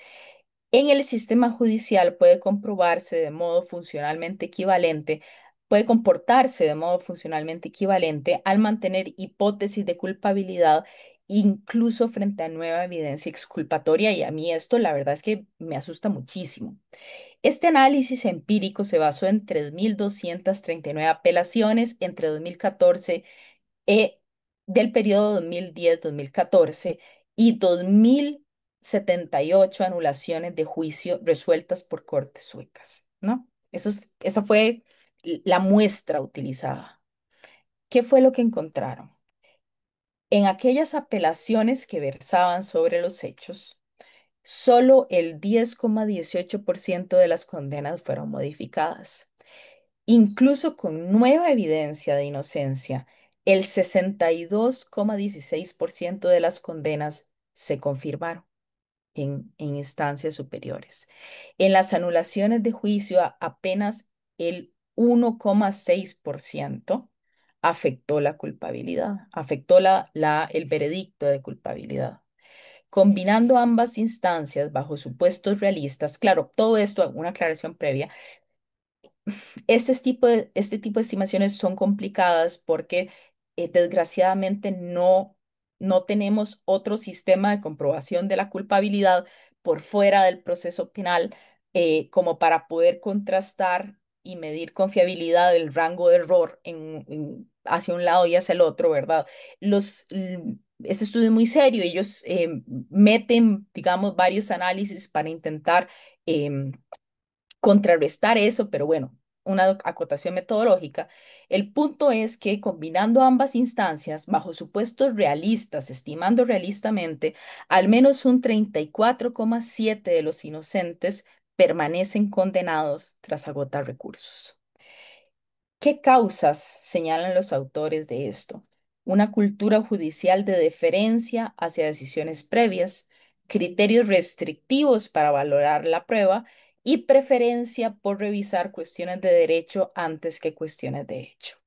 en el sistema judicial puede comprobarse de modo funcionalmente equivalente, puede comportarse de modo funcionalmente equivalente al mantener hipótesis de culpabilidad incluso frente a nueva evidencia exculpatoria, y a mí esto la verdad es que me asusta muchísimo. Este análisis empírico se basó en 3.239 apelaciones entre 2014 eh, del periodo 2010-2014 y 2.078 anulaciones de juicio resueltas por cortes suecas, ¿no? Esa fue la muestra utilizada. ¿Qué fue lo que encontraron? En aquellas apelaciones que versaban sobre los hechos, solo el 10,18% de las condenas fueron modificadas. Incluso con nueva evidencia de inocencia, el 62,16% de las condenas se confirmaron en instancias superiores. En las anulaciones de juicio, apenas el 1,6% afectó la culpabilidad, afectó el veredicto de culpabilidad. Combinando ambas instancias bajo supuestos realistas, claro, todo esto, una aclaración previa, este tipo de estimaciones son complicadas porque desgraciadamente no tenemos otro sistema de comprobación de la culpabilidad por fuera del proceso penal como para poder contrastar y medir confiabilidad del rango de error hacia un lado y hacia el otro, ¿verdad? Este estudio es muy serio, ellos meten, digamos, varios análisis para intentar em, contrarrestar eso, pero bueno, una acotación metodológica. El punto es que combinando ambas instancias, bajo supuestos realistas, estimando realistamente, al menos un 34,7 de los inocentes permanecen condenados tras agotar recursos. ¿Qué causas señalan los autores de esto? Una cultura judicial de deferencia hacia decisiones previas, criterios restrictivos para valorar la prueba y preferencia por revisar cuestiones de derecho antes que cuestiones de hecho.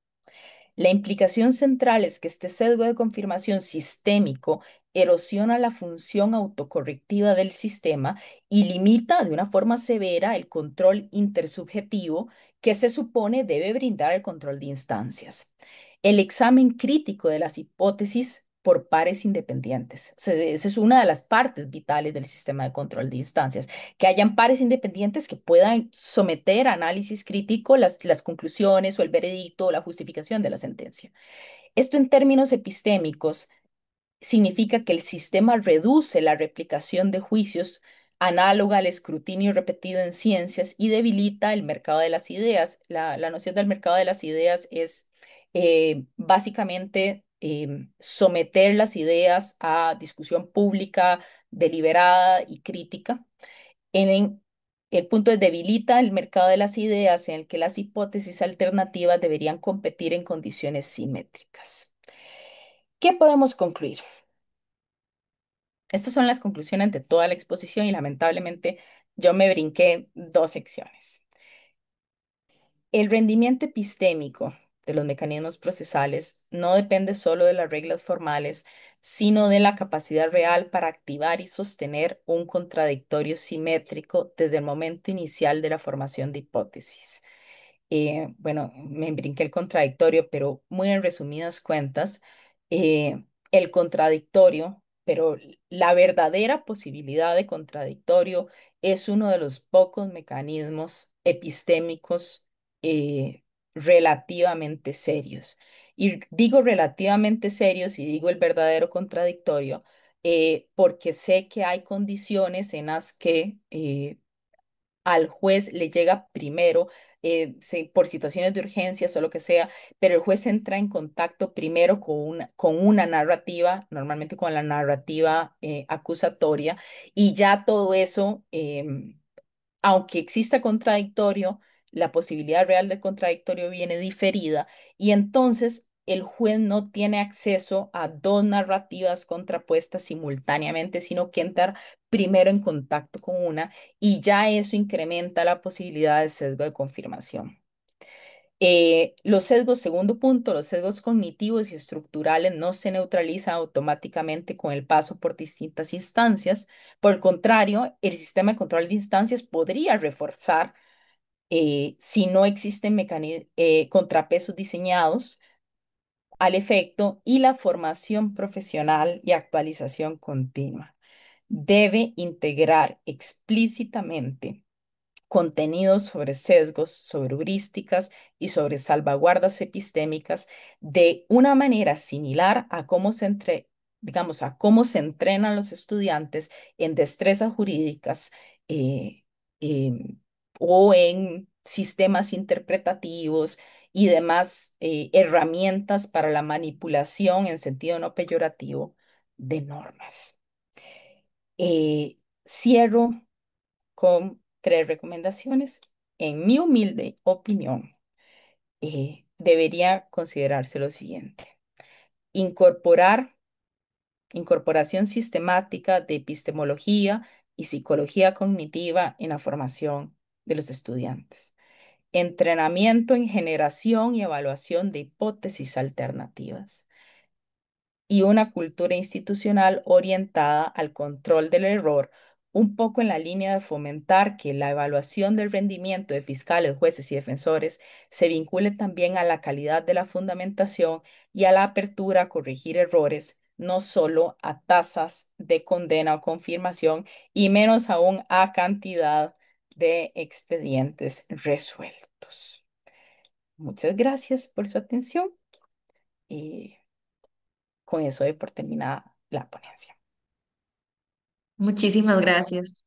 La implicación central es que este sesgo de confirmación sistémico erosiona la función autocorrectiva del sistema y limita de una forma severa el control intersubjetivo que se supone debe brindar el control de instancias. El examen crítico de las hipótesis por pares independientes. O sea, esa es una de las partes vitales del sistema de control de instancias, que hayan pares independientes que puedan someter a análisis crítico las conclusiones o el veredicto o la justificación de la sentencia. Esto en términos epistémicos significa que el sistema reduce la replicación de juicios análoga al escrutinio repetido en ciencias y debilita el mercado de las ideas. La noción del mercado de las ideas es básicamente someter las ideas a discusión pública, deliberada y crítica. El punto es debilita el mercado de las ideas en el que las hipótesis alternativas deberían competir en condiciones simétricas. ¿Qué podemos concluir? Estas son las conclusiones de toda la exposición y lamentablemente yo me brinqué dos secciones. El rendimiento epistémico de los mecanismos procesales no depende solo de las reglas formales, sino de la capacidad real para activar y sostener un contradictorio simétrico desde el momento inicial de la formación de hipótesis. Bueno, me brinqué el contradictorio, pero muy en resumidas cuentas, el contradictorio, pero la verdadera posibilidad de contradictorio es uno de los pocos mecanismos epistémicos relativamente serios. Y digo relativamente serios y digo el verdadero contradictorio porque sé que hay condiciones en las que al juez le llega primero, por situaciones de urgencias o lo que sea, pero el juez entra en contacto primero con una narrativa, normalmente con la narrativa acusatoria, y ya todo eso, aunque exista contradictorio, la posibilidad real del contradictorio viene diferida y entonces el juez no tiene acceso a dos narrativas contrapuestas simultáneamente, sino que entra primero en contacto con una y ya eso incrementa la posibilidad de sesgo de confirmación. Los sesgos, segundo punto, los sesgos cognitivos y estructurales no se neutralizan automáticamente con el paso por distintas instancias. Por el contrario, el sistema de control de instancias podría reforzar si no existen contrapesos diseñados al efecto y la formación profesional y actualización continua. Debe integrar explícitamente contenidos sobre sesgos, sobre heurísticas y sobre salvaguardas epistémicas de una manera similar a digamos, a cómo se entrenan los estudiantes en destrezas jurídicas eh, em, o en sistemas interpretativos y demás herramientas para la manipulación en sentido no peyorativo de normas. Cierro con tres recomendaciones. En mi humilde opinión, debería considerarse lo siguiente. Incorporar, incorporación sistemática de epistemología y psicología cognitiva en la formación de los estudiantes. Entrenamiento en generación y evaluación de hipótesis alternativas y una cultura institucional orientada al control del error, un poco en la línea de fomentar que la evaluación del rendimiento de fiscales, jueces y defensores se vincule también a la calidad de la fundamentación y a la apertura a corregir errores, no solo a tasas de condena o confirmación, y menos aún a cantidad de expedientes resueltos. Muchas gracias por su atención y con eso doy por terminada la ponencia.
Muchísimas gracias.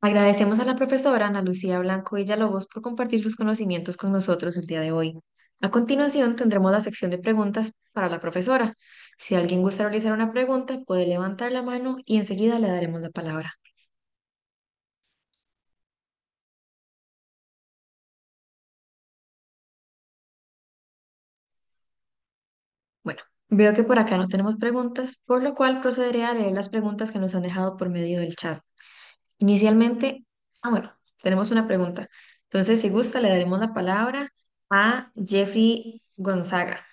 Agradecemos a la profesora Ana Lucía Blanco Villalobos por compartir sus conocimientos con nosotros el día de hoy. A continuación tendremos la sección de preguntas para la profesora. Si alguien gusta realizar una pregunta, puede levantar la mano y enseguida le daremos la palabra. Bueno, veo que por acá no tenemos preguntas, por lo cual procederé a leer las preguntas que nos han dejado por medio del chat. Inicialmente, bueno, tenemos una pregunta. Entonces, si gusta, le daremos la palabra a Jeffrey Gonzaga.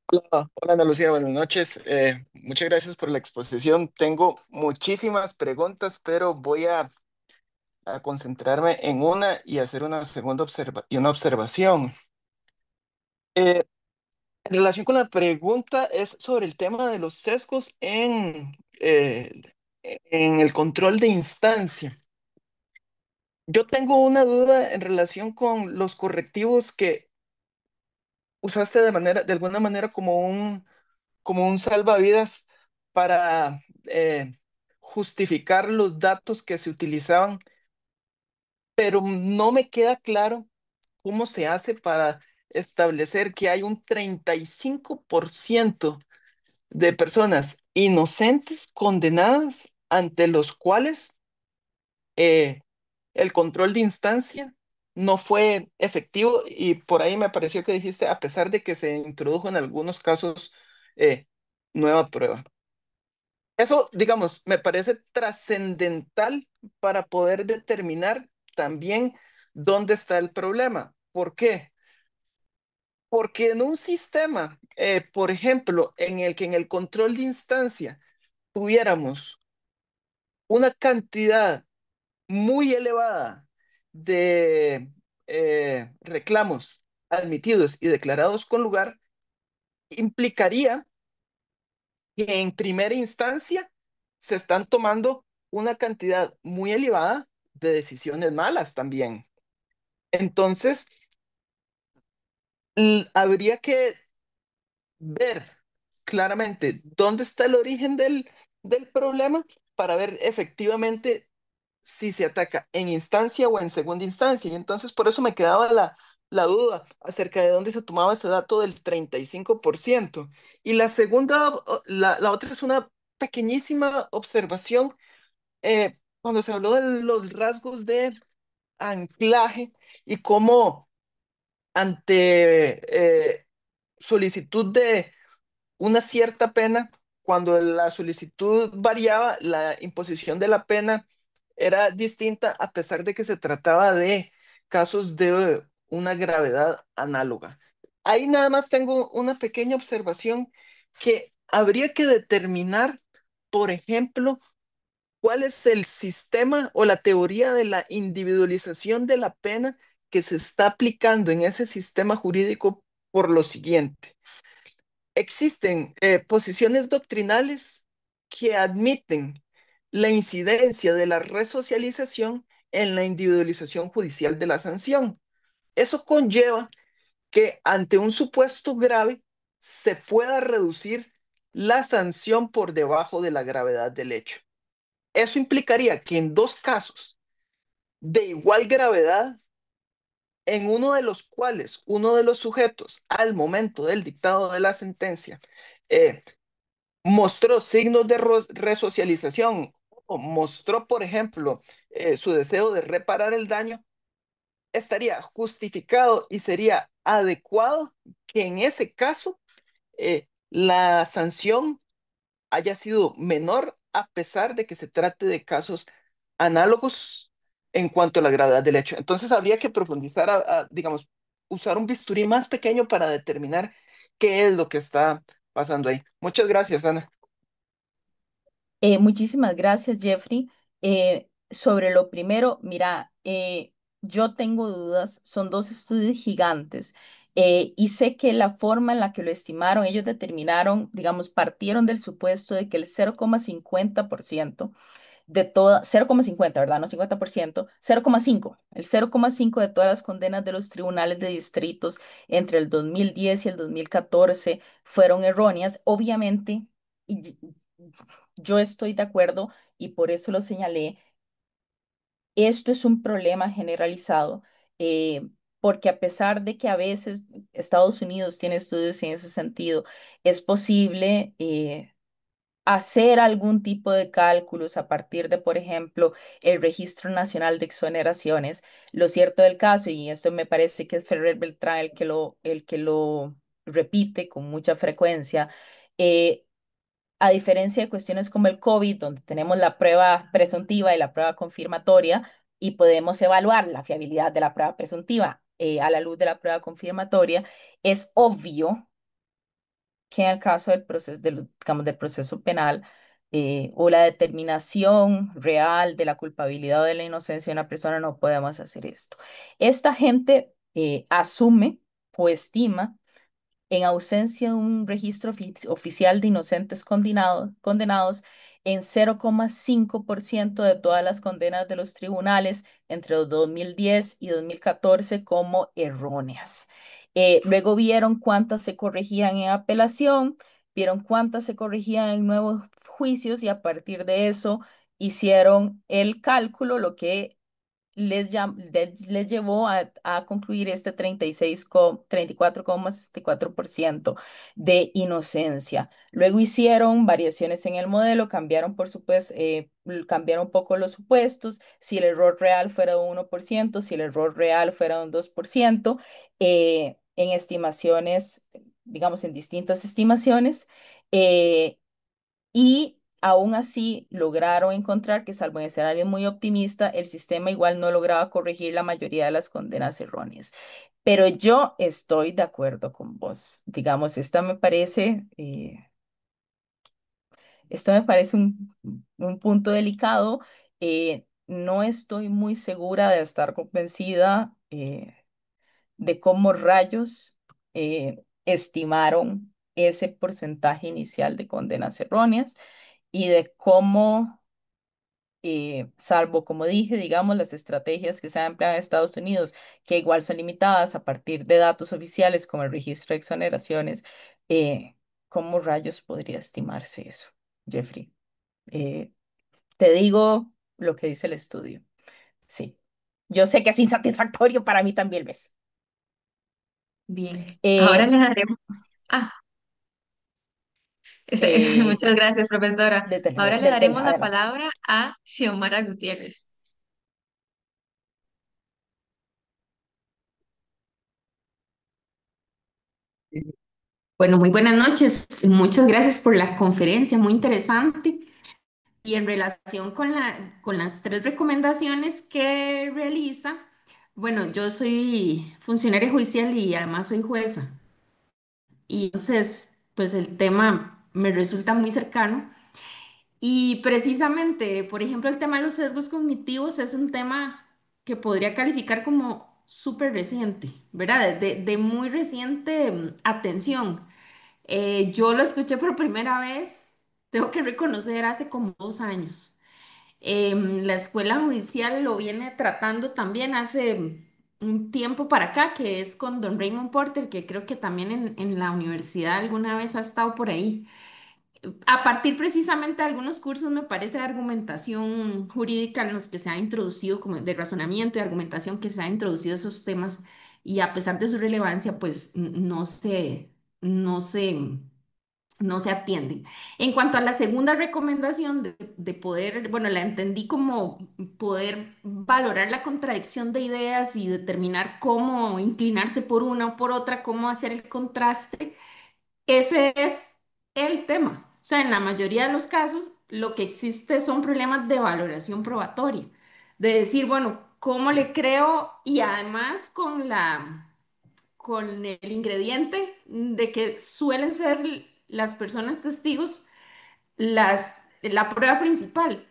Hola, hola, Ana Lucía, buenas noches. Muchas gracias por la exposición. Tengo muchísimas preguntas, pero voy a concentrarme en una y hacer una segunda una observación. Eh, en relación con la pregunta es sobre el tema de los sesgos en el control de instancia. Yo tengo una duda en relación con los correctivos que usaste de alguna manera como un salvavidas para justificar los datos que se utilizaban, pero no me queda claro cómo se hace para establecer que hay un 35% de personas inocentes condenadas ante los cuales eh, el control de instancia no fue efectivo y por ahí me pareció que dijiste, a pesar de que se introdujo en algunos casos eh, nueva prueba. Eso, digamos, me parece trascendental para poder determinar también dónde está el problema. ¿Por qué? Porque en un sistema, por ejemplo, en el que en el control de instancia tuviéramos una cantidad muy elevada de reclamos admitidos y declarados con lugar, implicaría que en primera instancia se están tomando una cantidad muy elevada de decisiones malas también. Entonces, habría que ver claramente dónde está el origen del problema para ver efectivamente si se ataca en instancia o en segunda instancia. Y entonces, por eso me quedaba la duda acerca de dónde se tomaba ese dato del 35%. Y la segunda, la otra es una pequeñísima observación. Cuando se habló de los rasgos de anclaje y cómo ante solicitud de una cierta pena, cuando la solicitud variaba, la imposición de la pena era distinta a pesar de que se trataba de casos de una gravedad análoga. Ahí nada más tengo una pequeña observación que habría que determinar, por ejemplo, cuál es el sistema o la teoría de la individualización de la pena que se está aplicando en ese sistema jurídico por lo siguiente. Existen posiciones doctrinales que admiten la incidencia de la resocialización en la individualización judicial de la sanción. Eso conlleva que ante un supuesto grave se pueda reducir la sanción por debajo de la gravedad del hecho. Eso implicaría que en dos casos de igual gravedad, en uno de los cuales uno de los sujetos al momento del dictado de la sentencia eh, mostró signos de resocialización o mostró, por ejemplo, su deseo de reparar el daño, estaría justificado y sería adecuado que en ese caso la sanción haya sido menor a pesar de que se trate de casos análogos en cuanto a la gravedad del hecho. Entonces habría que profundizar, digamos, usar un bisturí más pequeño para determinar qué es lo que está pasando ahí. Muchas gracias, Ana.
Muchísimas gracias, Jeffrey. Sobre lo primero, mira, yo tengo dudas, son dos estudios gigantes y sé que la forma en la que lo estimaron, ellos determinaron, digamos, partieron del supuesto de que el 0,50% de toda, 0,50, ¿verdad? No 50%, 0,5, el 0,5 de todas las condenas de los tribunales de distritos entre el 2010 y el 2014 fueron erróneas. Obviamente, y- yo estoy de acuerdo y por eso lo señalé. Esto es un problema generalizado, porque a pesar de que a veces Estados Unidos tiene estudios en ese sentido, es posible hacer algún tipo de cálculos a partir de, por ejemplo, el Registro Nacional de Exoneraciones. Lo cierto del caso, y esto me parece que es Ferrer Beltrán el que lo repite con mucha frecuencia, eh, a diferencia de cuestiones como el COVID, donde tenemos la prueba presuntiva y la prueba confirmatoria y podemos evaluar la fiabilidad de la prueba presuntiva a la luz de la prueba confirmatoria, es obvio que en el caso del proceso, digamos, del proceso penal o la determinación real de la culpabilidad o de la inocencia de una persona, no podemos hacer esto. Esta gente asume o estima en ausencia de un registro oficial de inocentes condenados en 0,5% de todas las condenas de los tribunales entre los 2010 y 2014 como erróneas. Luego vieron cuántas se corregían en apelación, vieron cuántas se corregían en nuevos juicios y a partir de eso hicieron el cálculo, lo que les llevó a concluir este 34,64% de inocencia. Luego hicieron variaciones en el modelo, cambiaron, por supuesto, cambiaron un poco los supuestos, si el error real fuera un 1%, si el error real fuera un 2%, en estimaciones, digamos, en distintas estimaciones. eh, y aún así lograron encontrar que, salvo en escenarios muy optimistas, el sistema igual no lograba corregir la mayoría de las condenas erróneas. Pero yo estoy de acuerdo con vos. Digamos, esto me parece un punto delicado. No estoy muy segura de estar convencida de cómo rayos estimaron ese porcentaje inicial de condenas erróneas y de cómo, salvo, como dije, digamos, las estrategias que se han empleado en Estados Unidos, que igual son limitadas a partir de datos oficiales como el registro de exoneraciones, ¿cómo rayos podría estimarse eso, Jeffrey? Eh, Te digo lo que dice el estudio. Sí, yo sé que es insatisfactorio para mí también, ¿ves?
Bien, ahora
Eh,
le daremos. Ah,
eh,
muchas gracias, profesora. Ahora le
Dele,
daremos la
adelante.
palabra a Xiomara Gutiérrez.
Bueno, muy buenas noches. Muchas gracias por la conferencia, muy interesante. Y en relación con con las tres recomendaciones que realiza, bueno, yo soy funcionaria judicial y además soy jueza. Y entonces, pues el tema me resulta muy cercano. Y precisamente, por ejemplo, el tema de los sesgos cognitivos es un tema que podría calificar como súper reciente, ¿verdad? De muy reciente atención. Yo lo escuché por primera vez, tengo que reconocer, hace como 2 años. La escuela judicial lo viene tratando también hace un tiempo para acá, que es con don Raymond Porter, que creo que también en la universidad alguna vez ha estado por ahí. A partir precisamente de algunos cursos, me parece, de argumentación jurídica en los que se ha introducido, como de razonamiento y argumentación, que se ha introducido esos temas y a pesar de su relevancia, pues no se, no se atienden. En cuanto a la segunda recomendación de poder, bueno, la entendí como poder valorar la contradicción de ideas y determinar cómo inclinarse por una o por otra, cómo hacer el contraste. Ese es el tema. O sea, en la mayoría de los casos, lo que existe son problemas de valoración probatoria, de decir, bueno, ¿cómo le creo? Y además con el ingrediente de que suelen ser las personas testigos la prueba principal.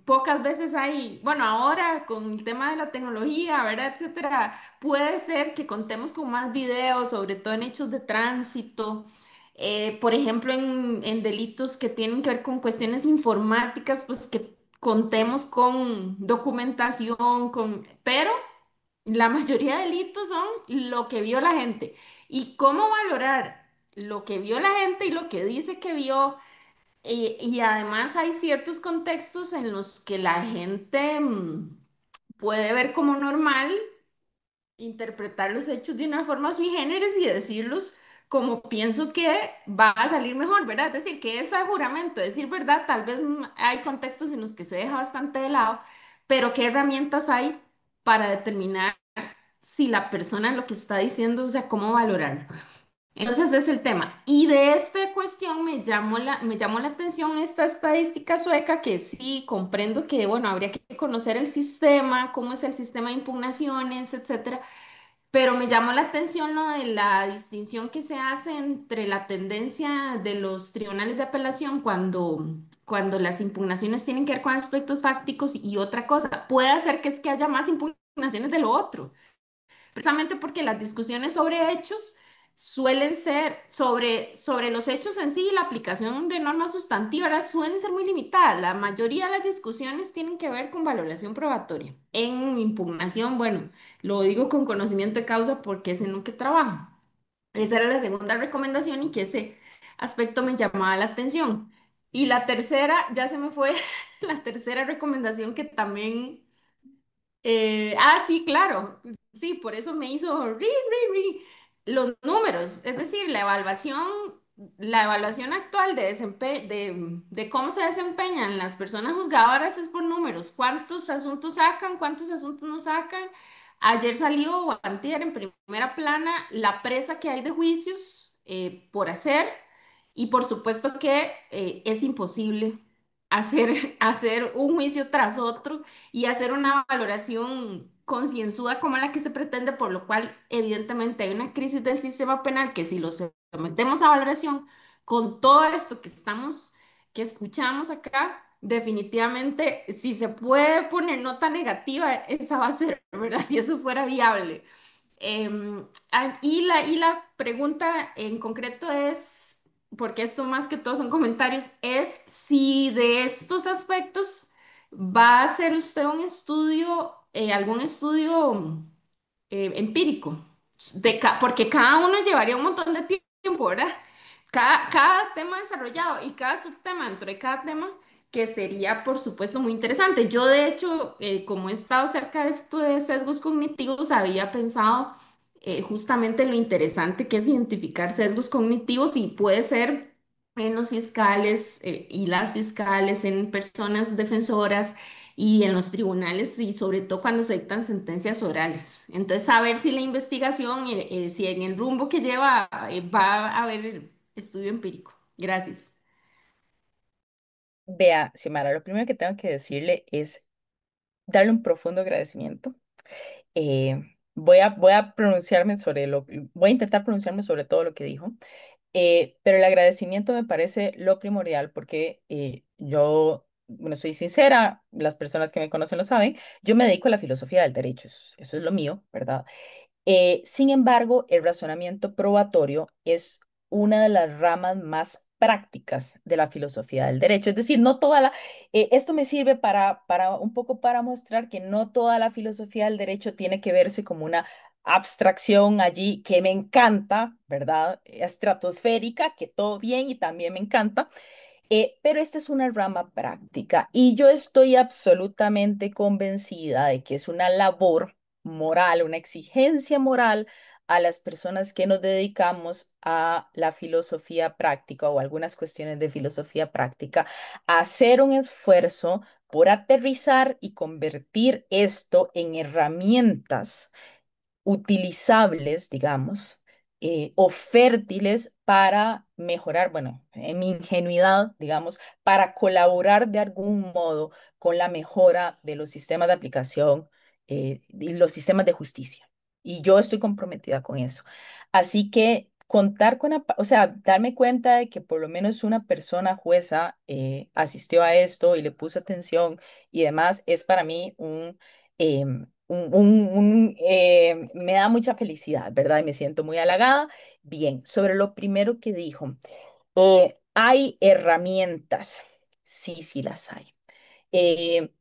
Pocas veces hay, bueno, ahora con el tema de la tecnología, ¿verdad? Etcétera, puede ser que contemos con más videos, sobre todo en hechos de tránsito, por ejemplo, en delitos que tienen que ver con cuestiones informáticas, pues que contemos con documentación, pero la mayoría de delitos son lo que vio la gente. ¿Y cómo valorar lo que vio la gente y lo que dice que vio? Y además hay ciertos contextos en los que la gente puede ver como normal interpretar los hechos de una forma sui generis y decirlos como pienso que va a salir mejor, ¿verdad? Es decir, que ese juramento, decir verdad, tal vez hay contextos en los que se deja bastante de lado, pero ¿qué herramientas hay para determinar si la persona lo que está diciendo, o sea, cómo valorarlo? Entonces ese es el tema. Y de esta cuestión me llamó la atención esta estadística sueca que sí comprendo que, bueno, habría que conocer el sistema, cómo es el sistema de impugnaciones, etcétera. Pero me llamó la atención lo de la distinción que se hace entre la tendencia de los tribunales de apelación cuando las impugnaciones tienen que ver con aspectos fácticos y otra cosa. Puede hacer que es que haya más impugnaciones de lo otro precisamente porque las discusiones sobre hechos suelen ser sobre los hechos en sí y la aplicación de normas sustantivas, ¿verdad? Suelen ser muy limitadas. La mayoría de las discusiones tienen que ver con valoración probatoria. En impugnación, bueno, lo digo con conocimiento de causa porque es en lo que trabajo. Esa era la segunda recomendación y que ese aspecto me llamaba la atención. Y la tercera, ya se me fue, la tercera recomendación que también sí, claro. Sí, por eso me hizo los números, es decir, la evaluación actual de cómo se desempeñan las personas juzgadoras es por números. ¿Cuántos asuntos sacan? ¿Cuántos asuntos no sacan? Ayer salió o antier en primera plana la presa que hay de juicios por hacer y por supuesto que es imposible hacer un juicio tras otro y hacer una valoración concienzuda como la que se pretende, por lo cual evidentemente hay una crisis del sistema penal que si lo sometemos a valoración con todo esto que escuchamos acá, definitivamente si se puede poner nota negativa, esa va a ser, ¿verdad? Si eso fuera viable. Y la pregunta en concreto es, porque esto más que todo son comentarios, es si de estos aspectos va a hacer usted un estudio, algún estudio empírico, porque cada uno llevaría un montón de tiempo, ¿verdad? Cada tema desarrollado y cada subtema dentro de cada tema, que sería, por supuesto, muy interesante. Yo, de hecho, como he estado cerca de esto de sesgos cognitivos, había pensado justamente lo interesante que es identificar sesgos cognitivos y puede ser en los fiscales y las fiscales, en personas defensoras y en los tribunales y sobre todo cuando se dictan sentencias orales. Entonces, saber si la investigación, si en el rumbo que lleva va a haber estudio empírico. Gracias.
Vea, Xiomara, lo primero que tengo que decirle es darle un profundo agradecimiento. Voy a pronunciarme voy a intentar pronunciarme sobre todo lo que dijo. Pero el agradecimiento me parece lo primordial porque bueno, soy sincera, las personas que me conocen lo saben, yo me dedico a la filosofía del derecho, eso es lo mío, ¿verdad? Sin embargo, el razonamiento probatorio es una de las ramas más prácticas de la filosofía del derecho. Es decir, no toda esto me sirve para un poco para mostrar que no toda la filosofía del derecho tiene que verse como una abstracción allí que me encanta, ¿verdad? Estratosférica, que todo bien y también me encanta. Pero esta es una rama práctica y yo estoy absolutamente convencida de que es una labor moral, una exigencia moral a las personas que nos dedicamos a la filosofía práctica o algunas cuestiones de filosofía práctica, a hacer un esfuerzo por aterrizar y convertir esto en herramientas utilizables, digamos, o fértiles para mejorar, bueno, en mi ingenuidad, digamos, para colaborar de algún modo con la mejora de los sistemas de aplicación y los sistemas de justicia. Y yo estoy comprometida con eso. Así que contar con, o sea, darme cuenta de que por lo menos una persona jueza asistió a esto y le puso atención y demás, es para mí me da mucha felicidad, ¿verdad? Y me siento muy halagada. Bien, sobre lo primero que dijo, hay herramientas, sí, sí las hay. Eh,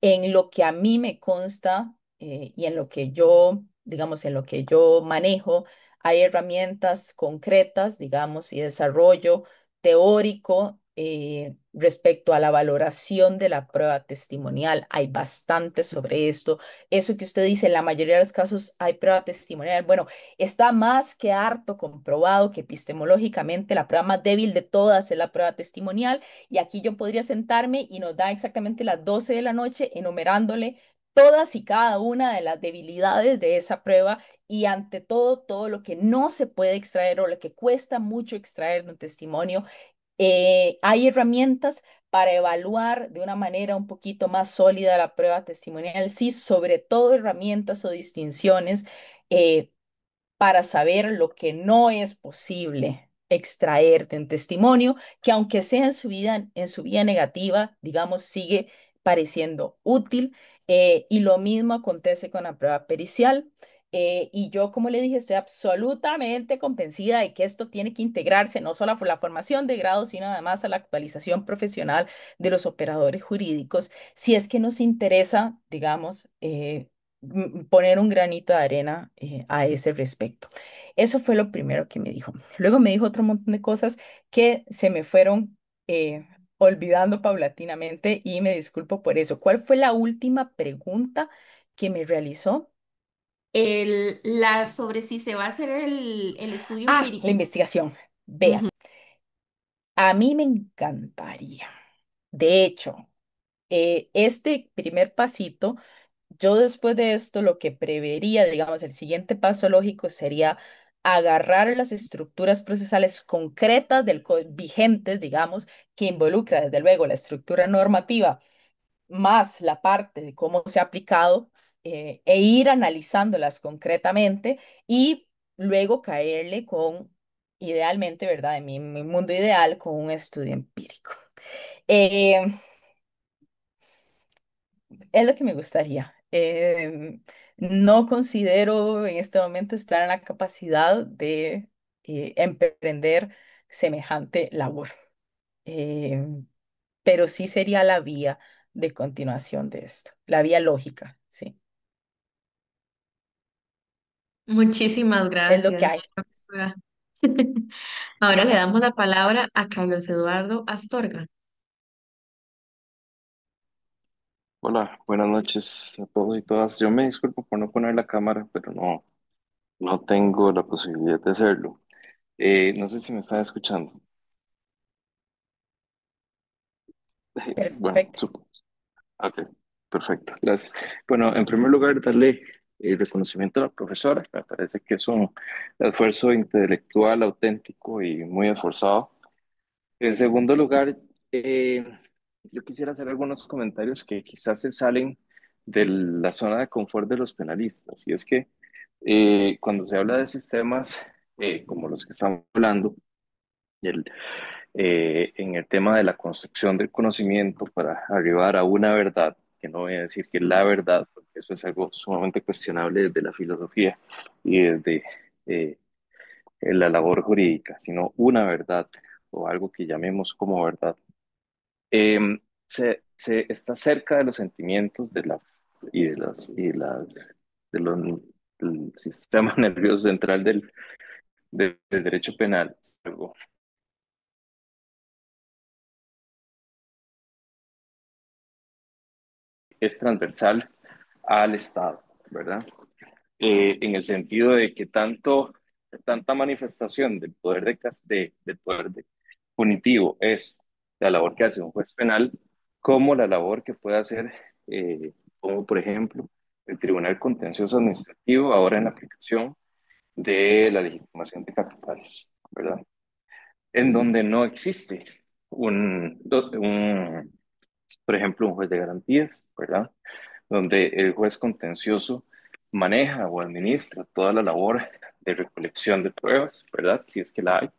en lo que a mí me consta y en lo que yo, digamos, en lo que yo manejo, hay herramientas concretas, digamos, y desarrollo teórico respecto a la valoración de la prueba testimonial. Hay bastante sobre esto. Eso que usted dice, en la mayoría de los casos hay prueba testimonial. Bueno, está más que harto comprobado que epistemológicamente la prueba más débil de todas es la prueba testimonial y aquí yo podría sentarme y nos da exactamente las 12 de la noche enumerándole todas y cada una de las debilidades de esa prueba y ante todo, todo lo que no se puede extraer o lo que cuesta mucho extraer de un testimonio. Hay herramientas para evaluar de una manera un poquito más sólida la prueba testimonial, sí, sobre todo herramientas o distinciones eh, para saber lo que no es posible extraer de un testimonio, que aunque sea en su vida negativa, digamos, sigue pareciendo útil. Y lo mismo acontece con la prueba pericial. Y yo, como le dije, estoy absolutamente convencida de que esto tiene que integrarse no solo a la formación de grado, sino además a la actualización profesional de los operadores jurídicos, si es que nos interesa, digamos, poner un granito de arena a ese respecto. Eso fue lo primero que me dijo. Luego me dijo otro montón de cosas que se me fueron olvidando paulatinamente y me disculpo por eso. ¿Cuál fue la última pregunta que me realizó?
La sobre si se va a hacer el estudio
Ah, la
empírico.
investigación. Vea,
Ujú.
a mí me encantaría. De hecho, este primer pasito, yo después de esto lo que prevería, digamos, el siguiente paso lógico sería agarrar las estructuras procesales concretas del vigentes, digamos, que involucra desde luego la estructura normativa más la parte de cómo se ha aplicado e ir analizándolas concretamente y luego caerle con, idealmente, ¿verdad? En mi mundo ideal, con un estudio empírico. Eh, Es lo que me gustaría. No considero en este momento estar en la capacidad de emprender semejante labor, Em, pero sí sería la vía de continuación de esto, la vía lógica, sí.
Muchísimas
Es lo que
gracias,
hay.
profesora. Ahora le damos la palabra a Carlos Eduardo Astorga.
Hola, buenas noches a todos y todas. Yo me disculpo por no poner la cámara, pero no tengo la posibilidad de hacerlo. No sé si me están escuchando. Bueno,
Perfecto.
ok, perfecto, gracias. Bueno, en primer lugar, darle el reconocimiento a la profesora. Me parece que es un esfuerzo intelectual auténtico y muy esforzado. En segundo lugar, yo quisiera hacer algunos comentarios que quizás se salen de la zona de confort de los penalistas. Y es que cuando se habla de sistemas como los que estamos hablando, en el tema de la construcción del conocimiento para arribar a una verdad, que no voy a decir que es la verdad, porque eso es algo sumamente cuestionable desde la filosofía y desde eh, la labor jurídica, sino una verdad o algo que llamemos como verdad. Se está cerca de los sentimientos de la, y de de los, del sistema nervioso central del derecho penal. Algo es transversal al Estado, ¿verdad? En el sentido de que tanta manifestación del poder, del poder punitivo es la labor que hace un juez penal, como la labor que puede hacer, como por ejemplo, el Tribunal Contencioso Administrativo, ahora en la aplicación de la legitimación de capitales, ¿verdad? En donde no existe por ejemplo, un juez de garantías, ¿verdad? Donde el juez contencioso maneja o administra toda la labor de recolección de pruebas, ¿verdad? Si es que la hay.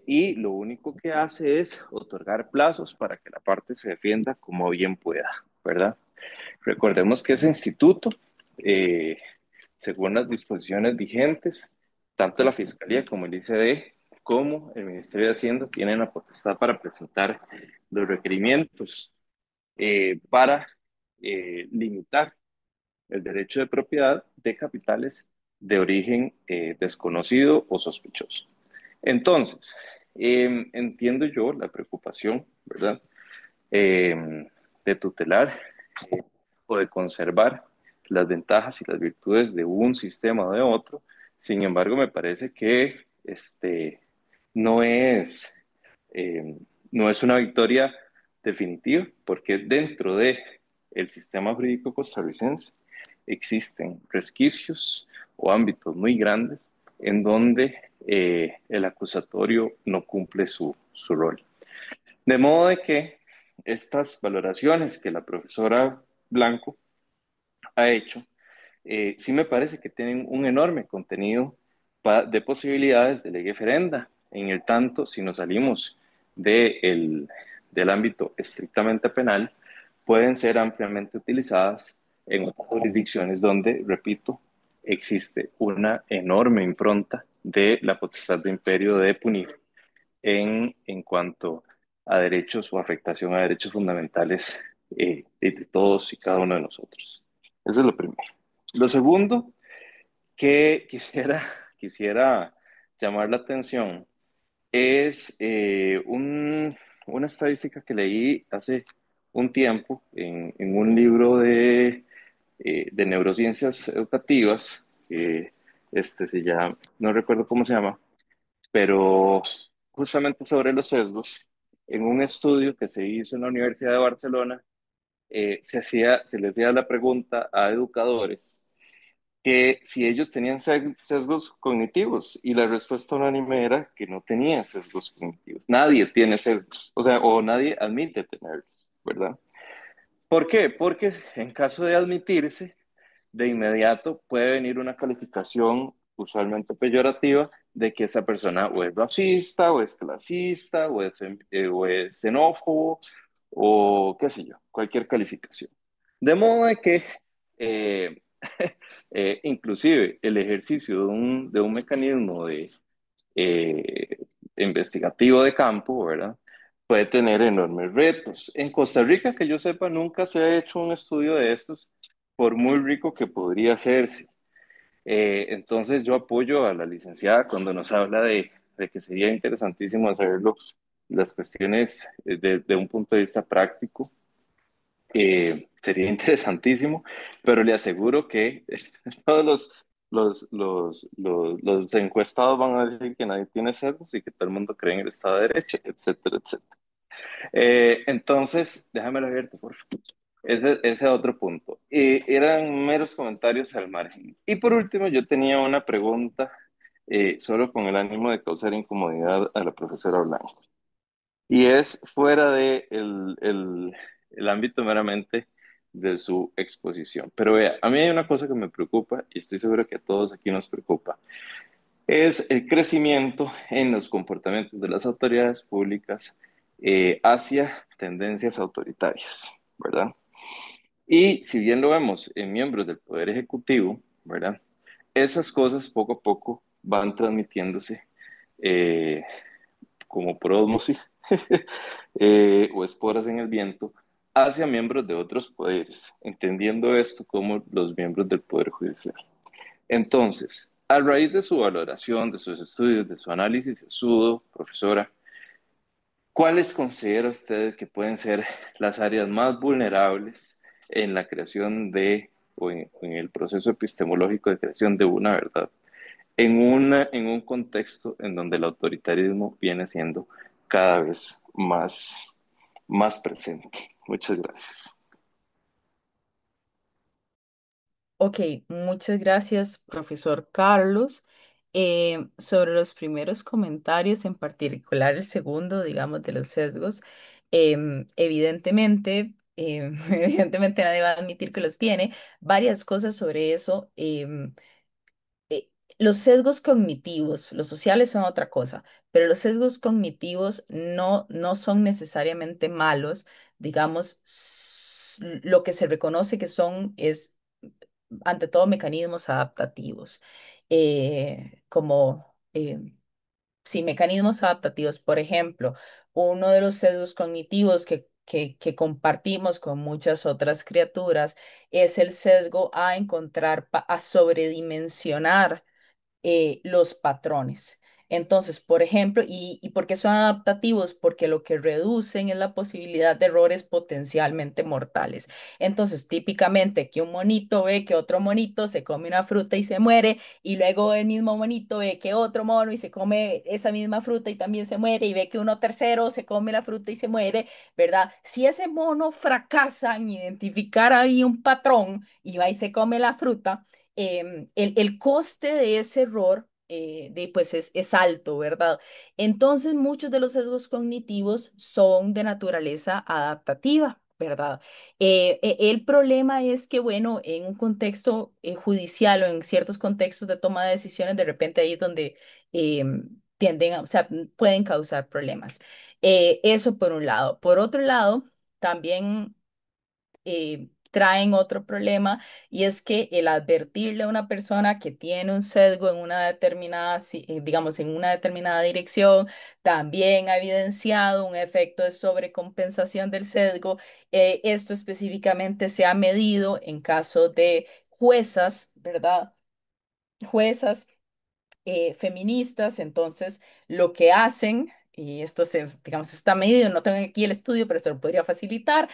Y lo único que hace es otorgar plazos para que la parte se defienda como bien pueda, ¿verdad? Recordemos que ese instituto, eh, según las disposiciones vigentes, tanto la Fiscalía como el ICD, como el Ministerio de Hacienda tienen la potestad para presentar los requerimientos para limitar el derecho de propiedad de capitales de origen desconocido o sospechoso. Entonces, entiendo yo la preocupación, ¿verdad? De tutelar o de conservar las ventajas y las virtudes de un sistema o de otro. Sin embargo, me parece que no es, eh, no es una victoria definitiva, porque dentro de el sistema jurídico costarricense existen resquicios o ámbitos muy grandes en donde el acusatorio no cumple su rol. De modo de que estas valoraciones que la profesora Blanco ha hecho, sí me parece que tienen un enorme contenido de posibilidades de ley ferenda. En el tanto, si nos salimos del ámbito estrictamente penal, pueden ser ampliamente utilizadas en otras jurisdicciones donde, repito, existe una enorme impronta de la potestad de imperio de punir en cuanto a derechos o afectación a derechos fundamentales de todos y cada uno de nosotros. Eso es lo primero. Lo segundo que quisiera llamar la atención es una estadística que leí hace un tiempo en un libro de neurociencias educativas, que no recuerdo cómo se llama, pero justamente sobre los sesgos, en un estudio que se hizo en la Universidad de Barcelona, se les hacía la pregunta a educadores que si ellos tenían sesgos cognitivos, y la respuesta unánime era que no tenía sesgos cognitivos. Nadie tiene sesgos, o sea, o nadie admite tenerlos, ¿verdad? ¿Por qué? Porque en caso de admitirse, de inmediato puede venir una calificación usualmente peyorativa de que esa persona o es racista, o es clasista, o es xenófobo, o qué sé yo, cualquier calificación. De modo de que eh, inclusive el ejercicio de un mecanismo eh, investigativo de campo, ¿verdad? Puede tener enormes retos. En Costa Rica, que yo sepa, nunca se ha hecho un estudio de estos, por muy rico que podría hacerse. Entonces yo apoyo a la licenciada cuando nos habla de que sería interesantísimo hacerlo, las cuestiones de un punto de vista práctico. Sería interesantísimo, pero le aseguro que todos los encuestados van a decir que nadie tiene sesgos y que todo el mundo cree en el Estado de Derecho, etcétera, etcétera. Entonces, déjamelo abierto, por favor. Ese otro punto. Eran meros comentarios al margen. Y por último, yo tenía una pregunta, solo con el ánimo de causar incomodidad a la profesora Blanco. Y es fuera de el ámbito meramente de su exposición. Pero vea, a mí hay una cosa que me preocupa, y estoy seguro que a todos aquí nos preocupa. es el crecimiento en los comportamientos de las autoridades públicas hacia tendencias autoritarias, ¿verdad? Y si bien lo vemos en miembros del Poder Ejecutivo, ¿verdad? Esas cosas poco a poco van transmitiéndose eh, como por ósmosis o esporas en el viento hacia miembros de otros poderes, entendiendo esto como los miembros del Poder Judicial. Entonces, a raíz de su valoración, de sus estudios, de su análisis, Sudo, profesora, ¿cuáles considera usted que pueden ser las áreas más vulnerables en la creación de, en el proceso epistemológico de creación de una verdad, en un contexto en donde el autoritarismo viene siendo cada vez más presente? Muchas gracias.
Ok, muchas gracias, profesor Carlos. Sobre los primeros comentarios, en particular el segundo, digamos, de los sesgos, evidentemente, evidentemente nadie va a admitir que los tiene. Varias cosas sobre eso. Eh, los sesgos cognitivos, los sociales son otra cosa, pero los sesgos cognitivos no son necesariamente malos. Digamos, lo que se reconoce que son es ante todo mecanismos adaptativos, como, sí, mecanismos adaptativos. Por ejemplo, uno de los sesgos cognitivos que compartimos con muchas otras criaturas es el sesgo a encontrar, a sobredimensionar los patrones. Entonces, por ejemplo, ¿y por qué son adaptativos? Porque lo que reducen es la posibilidad de errores potencialmente mortales. Entonces, típicamente que un monito ve que otro monito se come una fruta y se muere, y luego el mismo monito ve que otro mono y se come esa misma fruta y también se muere, y ve que uno tercero se come la fruta y se muere, ¿verdad? Si ese mono fracasa en identificar ahí un patrón y va y se come la fruta, el coste de ese error pues es alto, ¿verdad? Entonces, muchos de los sesgos cognitivos son de naturaleza adaptativa, ¿verdad? El problema es que, bueno, en un contexto judicial o en ciertos contextos de toma de decisiones, de repente ahí es donde tienden o sea, pueden causar problemas. Eso por un lado. Por otro lado, también traen otro problema, y es que el advertirle a una persona que tiene un sesgo en una determinada, digamos, en una determinada dirección, también ha evidenciado un efecto de sobrecompensación del sesgo. Esto específicamente se ha medido en caso de juezas, ¿verdad? Juezas feministas. Entonces lo que hacen, y esto se, digamos, está medido, no tengo aquí el estudio, pero se lo podría facilitar,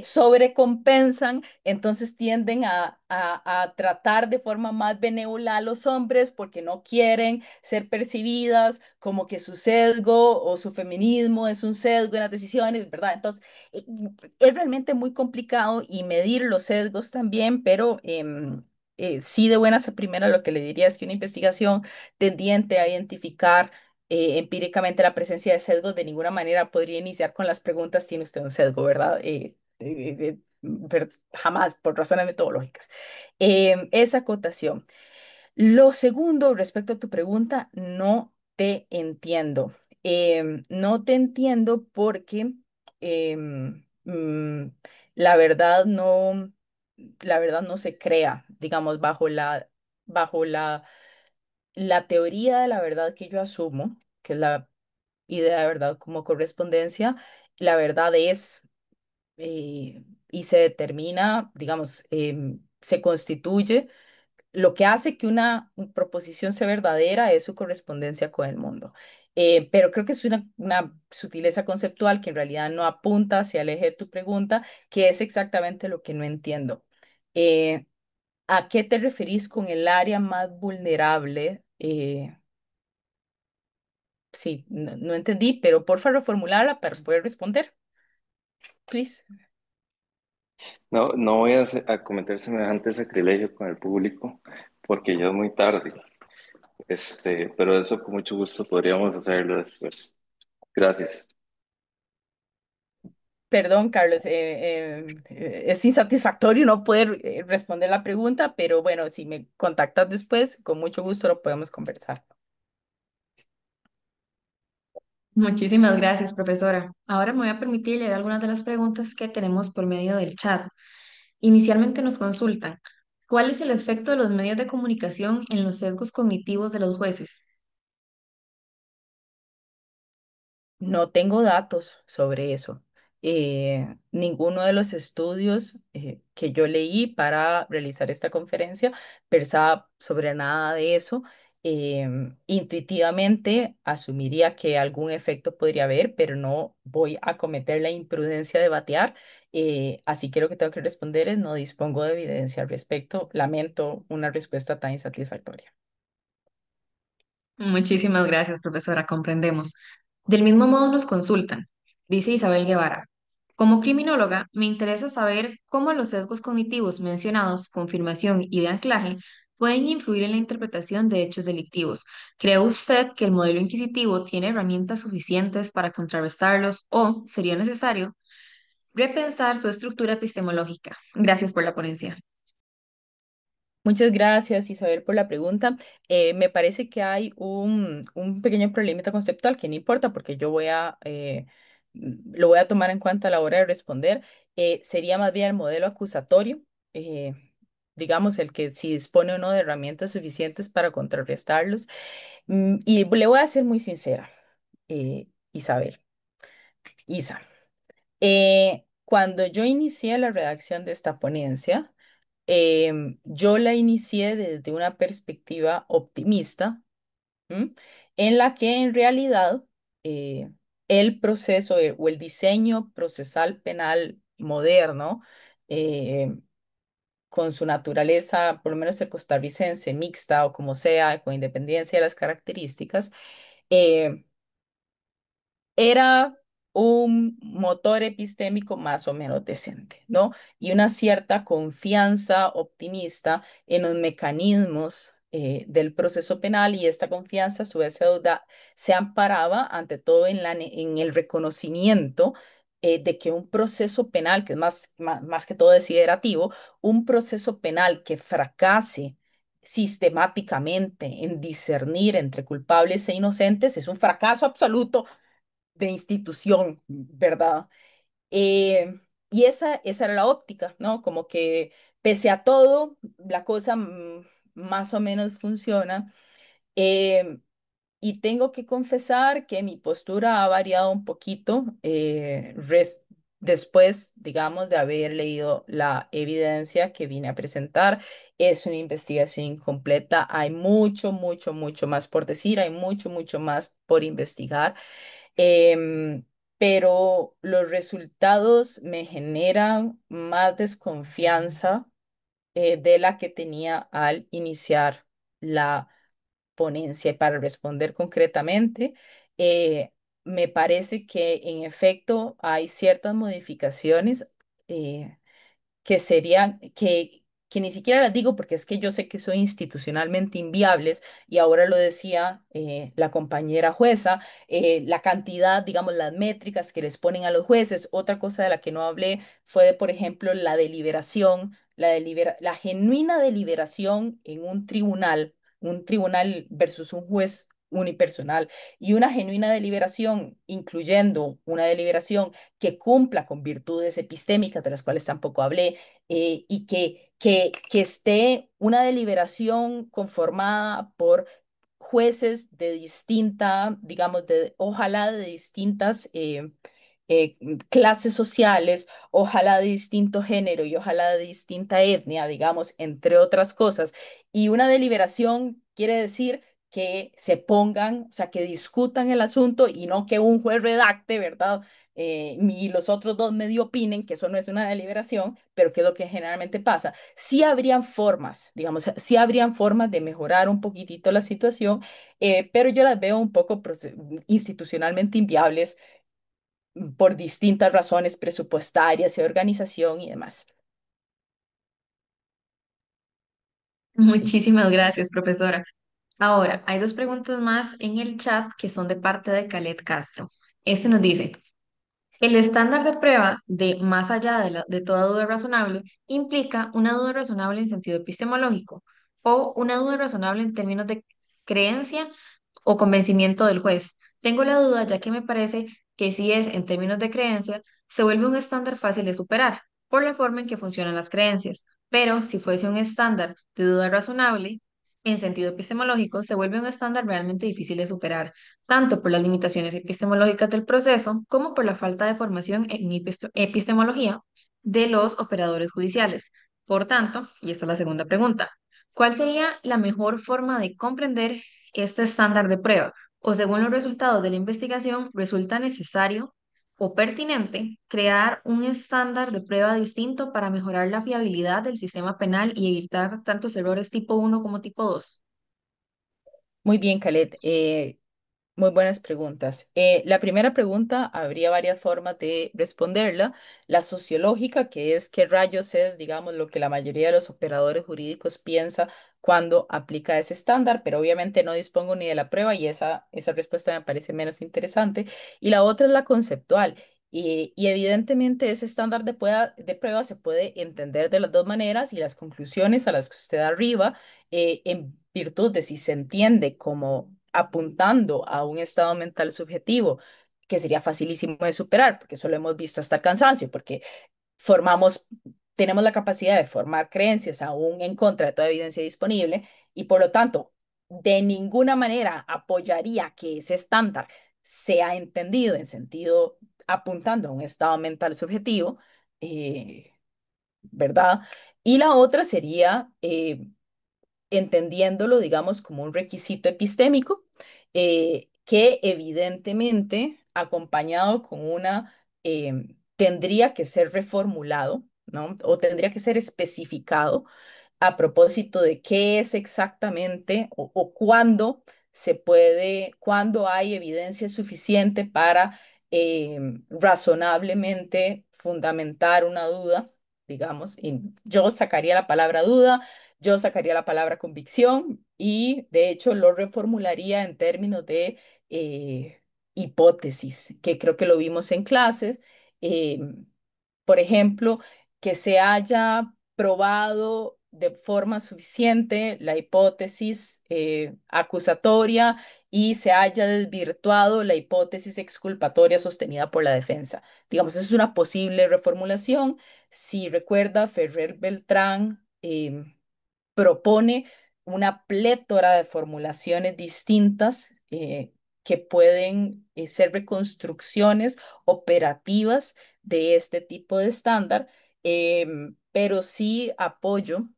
sobrecompensan, entonces tienden a tratar de forma más benévola a los hombres porque no quieren ser percibidas como que su sesgo o su feminismo es un sesgo en las decisiones, ¿verdad? Entonces, eh, es realmente muy complicado y medir los sesgos también, pero sí, de buenas a primera lo que le diría es que una investigación tendiente a identificar empíricamente la presencia de sesgos, de ninguna manera podría iniciar con las preguntas: ¿tiene usted un sesgo, verdad? Jamás, por razones metodológicas. Esa acotación. Lo segundo, respecto a tu pregunta, no te entiendo. No te entiendo porque la verdad no, la verdad no se crea, digamos, bajo la teoría de la verdad que yo asumo, que es la idea de verdad como correspondencia. La verdad es y se determina, digamos, se constituye. Lo que hace que una proposición sea verdadera es su correspondencia con el mundo. Pero creo que es una sutileza conceptual que en realidad no apunta hacia el eje de tu pregunta, que es exactamente lo que no entiendo. Eh, ¿A qué te referís con el área más vulnerable? Sí, no entendí, pero porfa reformularla para poder responder, please.
No, no voy a cometer semejante sacrilegio con el público porque ya es muy tarde. Pero eso con mucho gusto podríamos hacerlo después. Gracias.
Perdón, Carlos, es insatisfactorio no poder responder la pregunta, pero bueno, si me contactas después, con mucho gusto lo podemos conversar.
Muchísimas gracias, profesora. Ahora me voy a permitir leer algunas de las preguntas que tenemos por medio del chat. Inicialmente nos consultan, ¿cuál es el efecto de los medios de comunicación en los sesgos cognitivos de los jueces?
No tengo datos sobre eso. Ninguno de los estudios que yo leí para realizar esta conferencia versaba sobre nada de eso. Intuitivamente asumiría que algún efecto podría haber, pero no voy a cometer la imprudencia de batear. Así que lo que tengo que responder es no dispongo de evidencia al respecto. Lamento una respuesta tan insatisfactoria.
Muchísimas gracias, profesora, comprendemos. Del mismo modo nos consultan, dice Isabel Guevara. Como criminóloga, me interesa saber cómo los sesgos cognitivos mencionados, confirmación y de anclaje, pueden influir en la interpretación de hechos delictivos. ¿Cree usted que el modelo inquisitivo tiene herramientas suficientes para contrarrestarlos o sería necesario repensar su estructura epistemológica? Gracias por la ponencia.
Muchas gracias, Isabel, por la pregunta. Me parece que hay un pequeño problemita conceptual que no importa porque yo lo voy a tomar en cuenta a la hora de responder. Sería más bien el modelo acusatorio, eh, digamos, el que si dispone o no de herramientas suficientes para contrarrestarlos. Y le voy a ser muy sincera, Isabel, Isa. Cuando yo inicié la redacción de esta ponencia, yo la inicié desde una perspectiva optimista, ¿m? En la que en realidad eh, el proceso o el diseño procesal penal moderno, eh, con su naturaleza, por lo menos el costarricense, mixta o como sea, con independencia de las características, eh, era un motor epistémico más o menos decente, ¿no? Y una cierta confianza optimista en los mecanismos del proceso penal y esta confianza a su vez se amparaba ante todo en en el reconocimiento de que un proceso penal, que es más que todo desiderativo, un proceso penal que fracase sistemáticamente en discernir entre culpables e inocentes es un fracaso absoluto de institución, ¿verdad? Y esa era la óptica, ¿no? Como que pese a todo, la cosa más o menos funciona. Eh, y tengo que confesar que mi postura ha variado un poquito después, digamos, de haber leído la evidencia que vine a presentar. Es una investigación incompleta, hay mucho, mucho, mucho más por decir, hay mucho, mucho más por investigar. Em, pero los resultados me generan más desconfianza de la que tenía al iniciar la ponencia. Y para responder concretamente, eh, me parece que en efecto hay ciertas modificaciones eh, que serían, que ni siquiera las digo porque es que yo sé que son institucionalmente inviables y ahora lo decía la compañera jueza, la cantidad, digamos, las métricas que les ponen a los jueces. Otra cosa de la que no hablé fue de, por ejemplo, la deliberación, la genuina deliberación en un tribunal versus un juez unipersonal y una genuina deliberación, incluyendo una deliberación que cumpla con virtudes epistémicas, de las cuales tampoco hablé, y que esté una deliberación conformada por jueces de distinta, digamos, ojalá de distintas clases sociales, ojalá de distinto género y ojalá de distinta etnia, digamos, entre otras cosas. Y una deliberación quiere decir que se pongan, o sea, que discutan el asunto y no que un juez redacte, ¿verdad? Y los otros dos medio opinen que eso no es una deliberación, pero que es lo que generalmente pasa. Sí habrían formas, digamos, sí habrían formas de mejorar un poquitito la situación, pero yo las veo un poco institucionalmente inviables por distintas razones presupuestarias y organización y demás. Sí.
Muchísimas gracias, profesora. Ahora, hay dos preguntas más en el chat que son de parte de Calet Castro. Este nos dice, el estándar de prueba de más allá de toda duda razonable implica una duda razonable en sentido epistemológico o una duda razonable en términos de creencia o convencimiento del juez. Tengo la duda ya que me parece que si es en términos de creencia, se vuelve un estándar fácil de superar por la forma en que funcionan las creencias, pero si fuese un estándar de duda razonable, en sentido epistemológico, se vuelve un estándar realmente difícil de superar, tanto por las limitaciones epistemológicas del proceso como por la falta de formación en epistemología de los operadores judiciales. Por tanto, y esta es la segunda pregunta, ¿cuál sería la mejor forma de comprender este estándar de prueba? O según los resultados de la investigación, resulta necesario o pertinente crear un estándar de prueba distinto para mejorar la fiabilidad del sistema penal y evitar tantos errores tipo uno como tipo 2.
Muy bien, Khaled. Muy buenas preguntas. La primera pregunta, habría varias formas de responderla. La sociológica, que es qué rayos es, digamos, lo que la mayoría de los operadores jurídicos piensa cuando aplica ese estándar, pero obviamente no dispongo ni de la prueba y esa respuesta me parece menos interesante. Y la otra es la conceptual. Y evidentemente ese estándar de prueba se puede entender de las dos maneras y las conclusiones a las que usted arriba, en virtud de si se entiende como apuntando a un estado mental subjetivo, que sería facilísimo de superar, porque eso lo hemos visto hasta el cansancio, porque formamos, tenemos la capacidad de formar creencias aún en contra de toda evidencia disponible y por lo tanto, de ninguna manera apoyaría que ese estándar sea entendido en sentido apuntando a un estado mental subjetivo, eh, ¿verdad? Y la otra sería entendiéndolo, digamos, como un requisito epistémico, que evidentemente, acompañado con tendría que ser reformulado, ¿no? O tendría que ser especificado a propósito de qué es exactamente o cuándo cuándo hay evidencia suficiente para razonablemente fundamentar una duda, digamos, y yo sacaría la palabra duda, yo sacaría la palabra convicción y de hecho lo reformularía en términos de eh, hipótesis, que creo que lo vimos en clases. Por ejemplo, que se haya probado de forma suficiente la hipótesis acusatoria y se haya desvirtuado la hipótesis exculpatoria sostenida por la defensa. Digamos, esa es una posible reformulación. Si recuerda, Ferrer Beltrán propone una plétora de formulaciones distintas que pueden ser reconstrucciones operativas de este tipo de estándar, pero sí apoyo,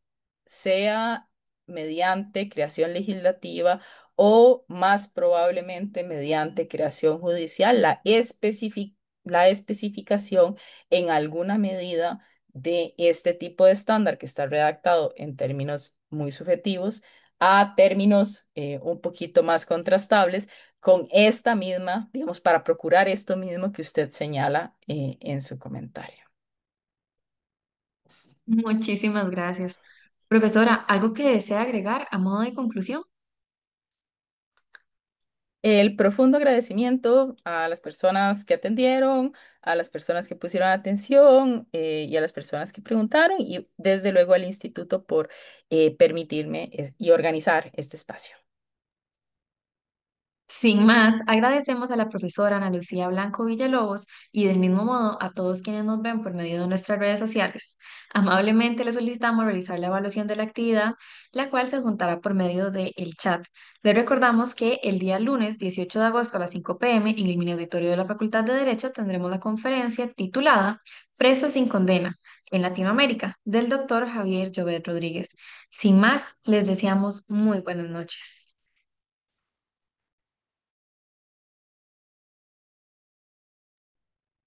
sea mediante creación legislativa o más probablemente mediante creación judicial, la especificación en alguna medida de este tipo de estándar que está redactado en términos muy subjetivos a términos un poquito más contrastables con esta misma, digamos, para procurar esto mismo que usted señala en su comentario.
Muchísimas gracias. Profesora, ¿algo que desea agregar a modo de conclusión?
El profundo agradecimiento a las personas que atendieron, a las personas que pusieron atención y a las personas que preguntaron y desde luego al instituto por permitirme y organizar este espacio.
Sin más, agradecemos a la profesora Ana Lucía Blanco Villalobos y del mismo modo a todos quienes nos ven por medio de nuestras redes sociales. Amablemente le solicitamos realizar la evaluación de la actividad, la cual se juntará por medio del chat. Le recordamos que el día lunes 18 de agosto a las 5 p.m. en el mini auditorio de la Facultad de Derecho tendremos la conferencia titulada Presos sin condena en Latinoamérica del doctor Javier Llobet Rodríguez. Sin más, les deseamos muy buenas noches.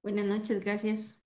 Buenas noches, gracias.